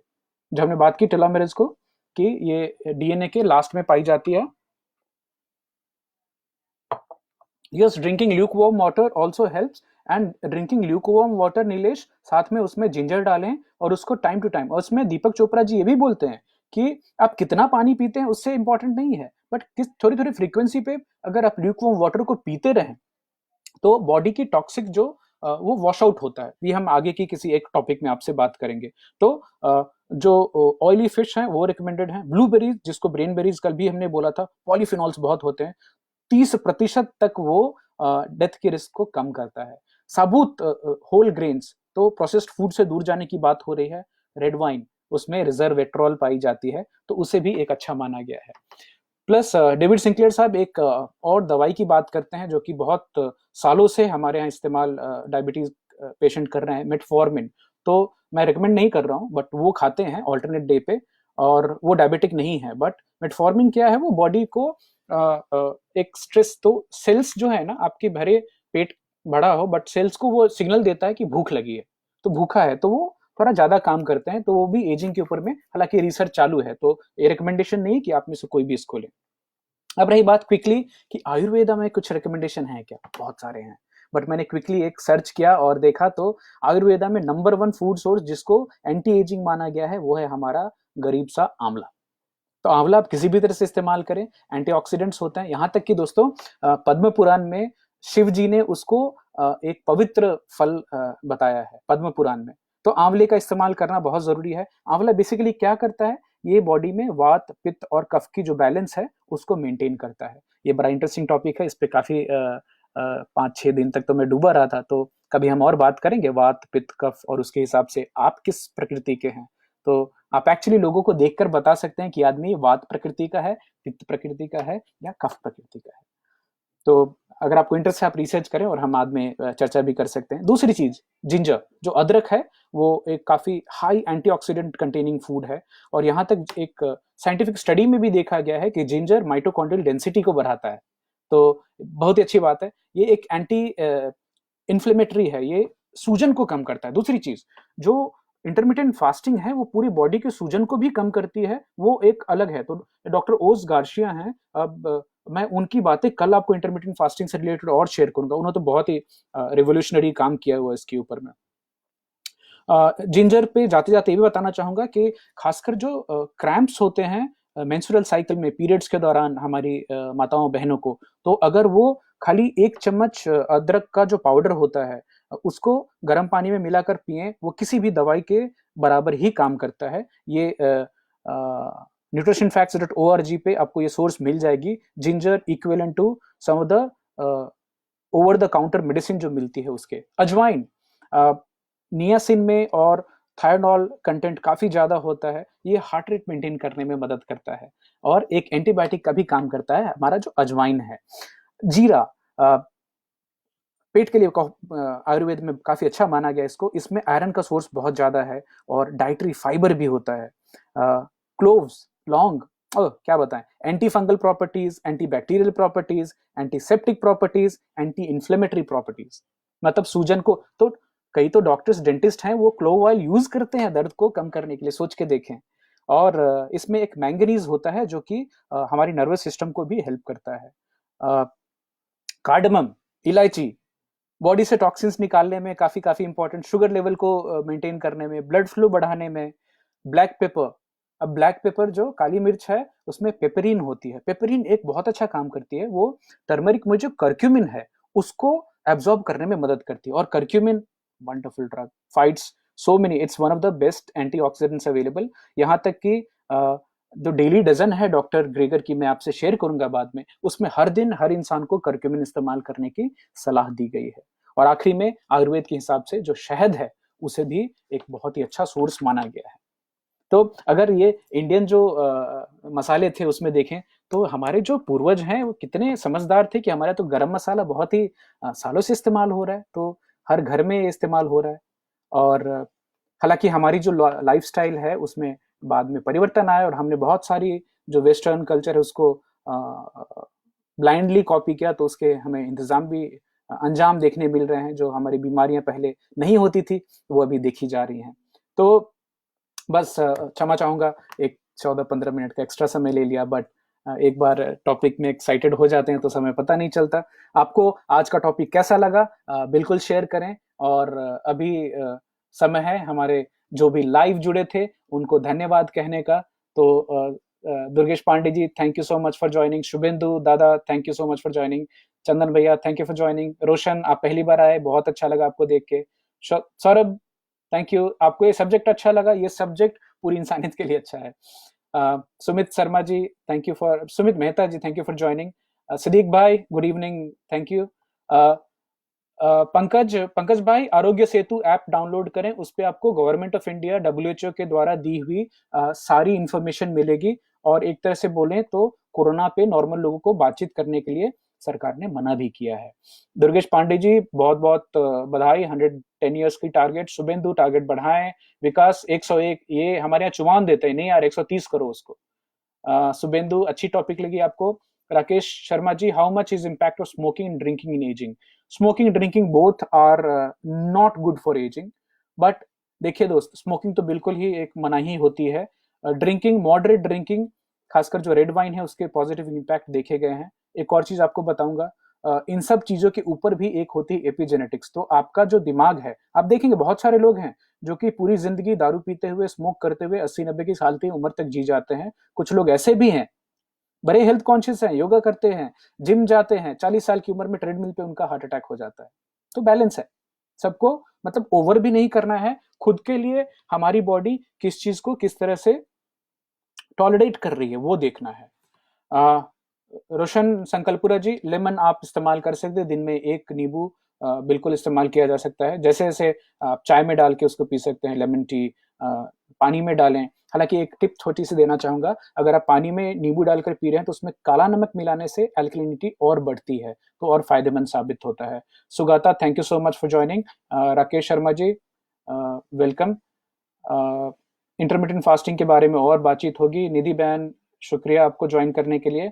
जो हमने बात की टेलोमेरेज को, कि ये डीएनए के लास्ट में पाई जाती है। Yes, drinking lukewarm water also helps, and drinking lukewarm water, Nilesh, साथ में उसमें जिंजर डालें और उसको टाइम टू टाइम, और उसमें दीपक चोपड़ा जी ये भी बोलते हैं कि आप कितना पानी पीते हैं उससे इंपॉर्टेंट नहीं है, बट किस थोड़ी थोड़ी फ्रीक्वेंसी पे अगर आप ल्यूकवार्म वाटर को पीते रहें तो बॉडी की टॉक्सिक जो वो वॉश आउट होता है। ये हम आगे की किसी एक टॉपिक में आपसे बात करेंगे। तो जो ऑयली फिश है वो रिकमेंडेड है। ब्लूबेरीज, जिसको ब्रेन बेरीज कल भी हमने बोला था, पॉलीफिनॉल्स बहुत होते हैं, 30% तक वो डेथ के रिस्क को कम करता है। साबुत होल ग्रेन्स, तो प्रोसेस्ड फूड से दूर जाने की बात हो रही है। रेड वाइन, उसमें रिजर्वेट्रॉल पाई जाती है, तो उसे भी एक अच्छा माना गया है। प्लस डेविड सिंक्लेयर साहब एक और दवाई की बात करते हैं जो कि बहुत सालों से हमारे यहाँ इस्तेमाल डायबिटीज पेशेंट कर रहे हैं, मेटफॉर्मिन। तो मैं रिकमेंड नहीं कर रहा हूँ, बट वो खाते हैं ऑल्टरनेट डे पे, और वो डायबिटिक नहीं है। बट मेटफॉर्मिन क्या है, वो बॉडी को एक स्ट्रेस, तो सेल्स जो है ना आपके भरे पेट बड़ा हो, बट सेल्स को वो सिग्नल देता है कि भूख लगी है, तो भूखा है, तो वो थोड़ा ज्यादा काम करते हैं। तो वो भी एजिंग के ऊपर में हालांकि रिसर्च चालू है, तो ये रिकमेंडेशन नहीं कि आप में से कोई भी इसको ले। अब रही बात क्विकली कि आयुर्वेदा में कुछ रिकमेंडेशन है क्या, बहुत सारे हैं, बट मैंने क्विकली एक सर्च किया और देखा तो आयुर्वेदा में नंबर 1 फूड सोर्स जिसको एंटी एजिंग माना गया है वो है हमारा गरीब सा आंवला। तो आंवला आप किसी भी तरह से इस्तेमाल करें, एंटीऑक्सीडेंट्स होते हैं। यहाँ तक कि दोस्तों पद्म पुराण में शिव जी ने उसको एक पवित्र फल बताया है पद्म पुराण में। तो आंवले का इस्तेमाल करना बहुत जरूरी है। आंवला बेसिकली क्या करता है, ये बॉडी में वात, पित्त और कफ की जो बैलेंस है उसको मेंटेन करता है। ये बड़ा इंटरेस्टिंग टॉपिक है, इस पे काफी 5-6 दिन तक तो मैं डूबा रहा था। तो कभी हम और बात करेंगे वात, पित्त, कफ, और उसके हिसाब से आप किस प्रकृति के हैं। तो आप एक्चुअली लोगों को देखकर बता सकते हैं कि आदमी वात प्रकृति का है, पित्त प्रकृति का है, या कफ प्रकृति का है। तो अगर आपको इंटरेस्ट है आप रिसर्च करें, और हम बाद में चर्चा भी कर सकते हैं। दूसरी चीज, जिंजर, जो अदरक है, वो एक काफी हाई एंटीऑक्सीडेंट कंटेनिंग फूड है। और यहाँ तक एक साइंटिफिक स्टडी में भी देखा गया है कि जिंजर माइटोकॉन्ड्रियल डेंसिटी को बढ़ाता है। तो बहुत ही अच्छी बात है। ये एक एंटी इन्फ्लेमेटरी है, ये सूजन को कम करता है। दूसरी चीज, जो इंटरमिटेंट फास्टिंग है वो पूरी बॉडी के सूजन को भी कम करती है, वो एक अलग है। तो डॉक्टर ओस गार्शिया हैं, अब मैं उनकी बातें कल आपको इंटरमिटेंट फास्टिंग से रिलेटेड और शेयर करूंगा। उन्होंने तो बहुत ही रिवोल्यूशनरी काम किया हुआ इसके ऊपर में। जिंजर पे जाते जाते ये भी बताना चाहूंगा कि खासकर जो क्रैम्प्स होते हैं मेंस्ट्रुअल साइकिल में, पीरियड्स के दौरान हमारी माताओं बहनों को, तो अगर वो खाली 1 चम्मच अदरक का जो पाउडर होता है उसको गर्म पानी में मिलाकर पिए, वो किसी भी दवाई के बराबर ही काम करता है। ये nutritionfacts.org पे आपको ये सोर्स मिल जाएगी। Ginger equivalent to some of the over the counter medicine जो मिलती है उसके। अजवाइन, नियासिन में और थायरनॉल कंटेंट काफी ज्यादा होता है, ये हार्ट रेट मेंटेन करने में मदद करता है, और एक एंटीबायोटिक का भी काम करता है हमारा जो अजवाइन है। जीरा पेट के लिए आयुर्वेद में काफी अच्छा माना गया इसको, इसमें आयरन का सोर्स बहुत ज्यादा है और डाइटरी फाइबर भी होता है। क्लोव्स, लौंग, क्या बताएं, anti fungal properties, anti bacterial properties, antiseptic properties, anti inflammatory properties, मतलब सूजन को, तो कई तो डॉक्टर्स, डेंटिस्ट हैं, वो क्लोव ऑयल यूज करते हैं दर्द को कम करने के लिए, सोच के देखें। और इसमें एक मैंगनीज होता है जो कि हमारी नर्वस सिस्टम को भी हेल्प करता है। कार्डमम, इलायची, बॉडी से टॉक्सिन्स निकालने में काफी काफी इंपॉर्टेंट, शुगर लेवल को मेंटेन करने में, ब्लड फ्लो बढ़ाने में। ब्लैक पेपर, अब ब्लैक पेपर जो काली मिर्च है उसमें पेपरिन होती है, पेपरिन एक बहुत अच्छा काम करती है, वो टर्मरिक में जो कर्क्यूमिन है उसको एब्जॉर्ब करने में मदद करती है। और curcumin wonderful drug, fights so many, it's one of the best antioxidants available. यहाँ तक कि जो डेली डजन है डॉक्टर ग्रेगर की, मैं आपसे शेयर करूंगा बाद में, उसमें हर दिन हर इंसान को कर्क्यूमिन इस्तेमाल करने की सलाह दी गई है। और आखिरी में आयुर्वेद के हिसाब से जो शहद है उसे भी एक बहुत ही अच्छा सोर्स माना गया है। तो अगर ये इंडियन जो मसाले थे उसमें देखें तो हमारे जो पूर्वज हैं वो कितने समझदार थे कि हमारा तो गरम मसाला बहुत ही सालों से इस्तेमाल हो रहा है, तो हर घर में इस्तेमाल हो रहा है। और हालांकि हमारी जो लाइफस्टाइल है उसमें बाद में परिवर्तन आया, और हमने बहुत सारी जो वेस्टर्न कल्चर है उसको ब्लाइंडली कॉपी किया, तो उसके हमें इंतजाम भी अंजाम देखने मिल रहे हैं। जो हमारी बीमारियां पहले नहीं होती थी वो अभी देखी जा रही हैं। तो बस क्षमा चाहूंगा, एक 14-15 मिनट का एक्स्ट्रा समय ले लिया, बट एक बार टॉपिक में एक्साइटेड हो जाते हैं तो समय पता नहीं चलता। आपको आज का टॉपिक कैसा लगा बिल्कुल शेयर करें। और अभी समय है हमारे जो भी लाइव जुड़े थे उनको धन्यवाद कहने का। तो Durgesh Pandey ji, thank you so much for joining. Shubhendu दादा, thank you so much for joining. Chandan भैया, thank you for joining. Roshan, आप पहली बार आए, बहुत अच्छा लगा आपको देख के। Saurabh, thank you. आपको ये सब्जेक्ट अच्छा लगा, ये सब्जेक्ट पूरी इंसानियत के लिए अच्छा है। Sumit Sharma ji, thank you for, Sumit Mehta ji, thank you for joining. Siddique भाई, good evening, thank you. Pankaj Pankaj भाई, आरोग्य सेतु ऐप डाउनलोड करें, उस पे आपको गवर्नमेंट ऑफ इंडिया डब्ल्यूएचओ के द्वारा दी हुई सारी इंफॉर्मेशन मिलेगी। और एक तरह से बोलें तो कोरोना पे नॉर्मल लोगों को बातचीत करने के लिए सरकार ने मना भी किया है। दुर्गेश पांडे जी, बहुत बहुत बधाई, 110 ईयर्स की टारगेट। शुभेंदु, टारगेट बढ़ाएं। विकास, 101, ये हमारे यहाँ चुमान देते हैं, नहीं यार 130 करो उसको। शुभेंदु, अच्छी टॉपिक लगी आपको। Rakesh Sharma ji, how much is impact of smoking and drinking in ageing? Smoking drinking both are not good for ageing. But देखिए दोस्त, स्मोकिंग तो बिल्कुल ही एक मनाही होती है। ड्रिंकिंग, मॉडरेट ड्रिंकिंग, खासकर जो रेड वाइन है उसके पॉजिटिव इम्पैक्ट देखे गए हैं। एक और चीज आपको बताऊंगा, इन सब चीजों के ऊपर भी एक होती है एपिजेनेटिक्स। तो आपका जो दिमाग है, आप देखेंगे बहुत सारे लोग हैं जो कि पूरी जिंदगी दारू पीते हुए, स्मोक करते हुए 80-90 की साल की उम्र तक जी जाते हैं। कुछ लोग ऐसे भी हैं, बड़े हेल्थ कॉन्शियस हैं, योगा करते हैं, जिम जाते हैं, 40 साल की उम्र में ट्रेडमिल पे उनका हार्ट अटैक हो जाता है। तो बैलेंस है सबको, मतलब ओवर भी नहीं करना है। खुद के लिए हमारी बॉडी किस चीज को किस तरह से टॉलरेट कर रही है वो देखना है। रोशन संकल्पुरा जी, लेमन आप इस्तेमाल कर सकते हैं, दिन में 1 नींबू बिल्कुल इस्तेमाल किया जा सकता है। जैसे जैसे आप चाय में डाल के उसको पी सकते हैं, लेमन टी पानी में डालें। हालांकि एक टिप छोटी सी देना चाहूंगा, अगर आप पानी में नींबू डालकर पी रहे हैं तो उसमें काला नमक मिलाने से एल्कलिनिटी और बढ़ती है, तो और फायदेमंद साबित होता है। Sugata, thank you so much for joining. Rakesh Sharma ji, welcome. Intermittent fasting के बारे में और बातचीत होगी। निधि बहन, शुक्रिया आपको ज्वाइन करने के लिए।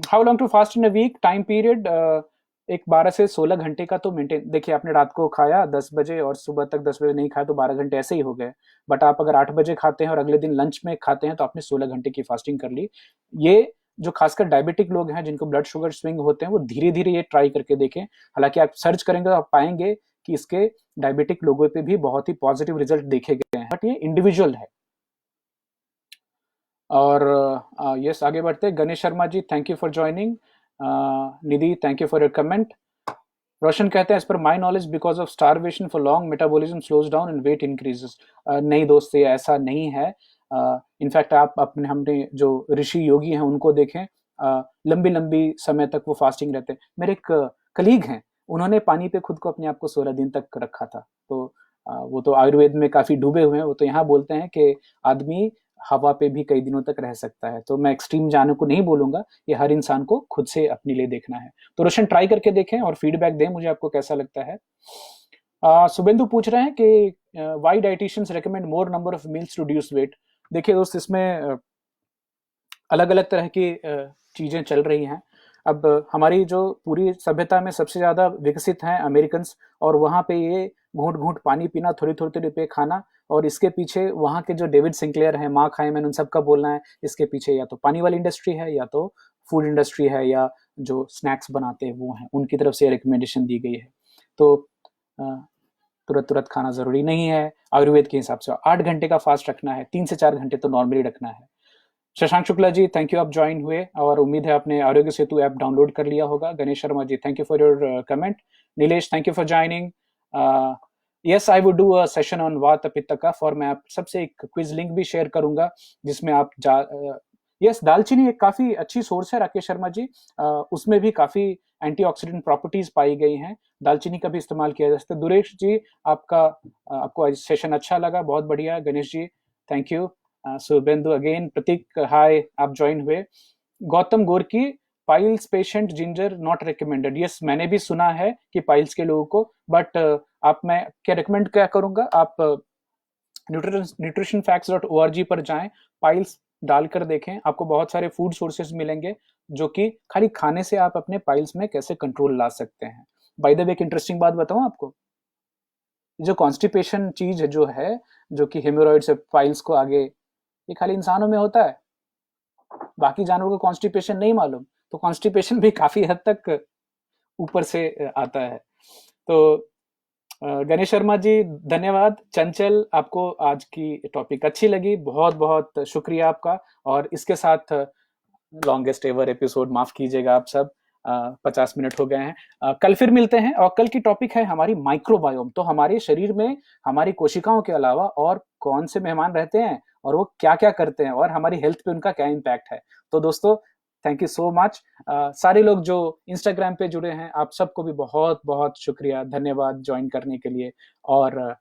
How long to fast in a week? Time period एक 12 से 16 घंटे का तो मेंटेन। देखिए, आपने रात को खाया 10 बजे और सुबह तक 10 बजे नहीं खाया तो 12 घंटे ऐसे ही हो गए। बट आप अगर 8 बजे खाते हैं और अगले दिन लंच में खाते हैं तो आपने 16 घंटे की फास्टिंग कर ली। ये जो खासकर डायबिटिक लोग हैं जिनको ब्लड शुगर स्विंग होते हैं, वो धीरे धीरे ये ट्राई करके देखें। हालांकि आप सर्च करेंगे तो आप पाएंगे कि इसके डायबिटिक लोगों पे भी बहुत ही पॉजिटिव रिजल्ट देखे गए हैं, बट ये इंडिविजुअल है। और यस, आगे बढ़ते। Ganesh Sharma ji, thank you for joining. Nidhi, thank you for your comment. Roshan कहते हैं, as per my knowledge because of starvation for long metabolism slows down and weight increases. नहीं दोस्त, ये ऐसा नहीं है। इनफैक्ट आप अपने, हमने जो ऋषि योगी हैं उनको देखें, लंबी लंबी समय तक वो फास्टिंग रहते हैं। मेरे एक कलीग हैं, उन्होंने पानी पे खुद को अपने आप को 16 दिन तक रखा था। तो वो तो आयुर्वेद में काफी डूबे हुए हैं। वो तो यहाँ बोलते हैं कि आदमी हवा पे भी कई दिनों तक रह सकता है। तो मैं एक्सट्रीम जाने को नहीं बोलूंगा, ये हर इंसान को खुद से अपने लिए देखना है। तो रोशन, ट्राई करके देखें और फीडबैक दें मुझे, आपको कैसा लगता है। शुभेंदु पूछ रहे हैं कि why dietitians recommend more number of meals to reduce weight. देखिए दोस्त, इसमें अलग अलग तरह की चीजें चल रही हैं। अब हमारी जो पूरी सभ्यता में सबसे ज्यादा विकसित हैं अमेरिकन्स, और वहां पे ये घूंट घूंट पानी पीना, थोड़ी थोड़ी देर पे खाना, और इसके पीछे वहां के जो डेविड सिंक्लेयर हैं, मार्क हाइमन, उन सबका बोलना है इसके पीछे या तो पानी वाली इंडस्ट्री है, या तो फूड इंडस्ट्री है, या जो स्नैक्स बनाते हैं वो हैं, उनकी तरफ से रिकमेंडेशन दी गई है। तो तुरंत तुरंत खाना जरूरी नहीं है। आयुर्वेद के हिसाब से 8 घंटे का फास्ट रखना है, 3 से 4 घंटे तो नॉर्मली रखना है। शशांक शुक्ला जी, थैंक यू, आप ज्वाइन हुए और उम्मीद है आपने आरोग्य सेतु ऐप डाउनलोड कर लिया होगा। Ganesh Sharma ji, thank you for your comment. Nilesh, thank you for joining. Yes, I would do a session on vata pitta कफ, और मैं आप सबसे एक क्विज लिंक भी शेयर करूंगा जिसमें आप यस, दालचीनी एक काफी अच्छी सोर्स है राकेश शर्मा जी। उसमें भी काफी एंटीऑक्सीडेंट प्रॉपर्टीज पाई गई हैं, दालचीनी का भी इस्तेमाल किया जा सकता है। दुरेश जी, आपको आज सेशन अच्छा लगा, बहुत बढ़िया। Ganesh ji, thank you. Suvendu again. प्रतीक, हाय, आप ज्वाइन हुए। गौतम गोरकी, piles patient ginger not recommended. Yes, मैंने भी सुना है कि पाइल्स के लोगों को, बट आप, मैं क्या रिकमेंड क्या करूंगा, आप nutritionfacts.org पर जाएं, पाइल्स डालकर देखें, आपको बहुत सारे फूड सोर्सेज मिलेंगे जो कि खाली खाने से आप अपने पाइल्स में कैसे कंट्रोल ला सकते हैं। बाय द वे, एक इंटरेस्टिंग बात बताऊं आपको, जो कॉन्स्टिपेशन चीज जो है, जो कि हेमोरॉइड से पाइल्स को आगे, ये खाली इंसानों में होता है। बाकी जानवरों को कॉन्स्टिपेशन नहीं मालूम, तो कॉन्स्टिपेशन भी काफी हद तक ऊपर से आता है। तो गणेश शर्मा जी धन्यवाद। चंचल, आपको आज की टॉपिक अच्छी लगी, बहुत बहुत शुक्रिया आपका। और इसके साथ लॉन्गेस्ट एवर एपिसोड, माफ कीजिएगा आप सब, 50 मिनट हो गए हैं। कल फिर मिलते हैं, और कल की टॉपिक है हमारी माइक्रोबायोम। तो हमारे शरीर में हमारी कोशिकाओं के अलावा और कौन से मेहमान रहते हैं, और वो क्या क्या करते हैं, और हमारी हेल्थ पे उनका क्या इम्पैक्ट है। तो दोस्तों, थैंक यू सो मच। सारे लोग जो इंस्टाग्राम पे जुड़े हैं, आप सबको भी बहुत बहुत शुक्रिया, धन्यवाद ज्वाइन करने के लिए। और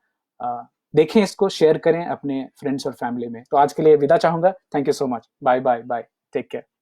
देखें इसको, शेयर करें अपने फ्रेंड्स और फैमिली में। तो आज के लिए विदा चाहूंगा। Thank you so much. Bye bye bye. Take care.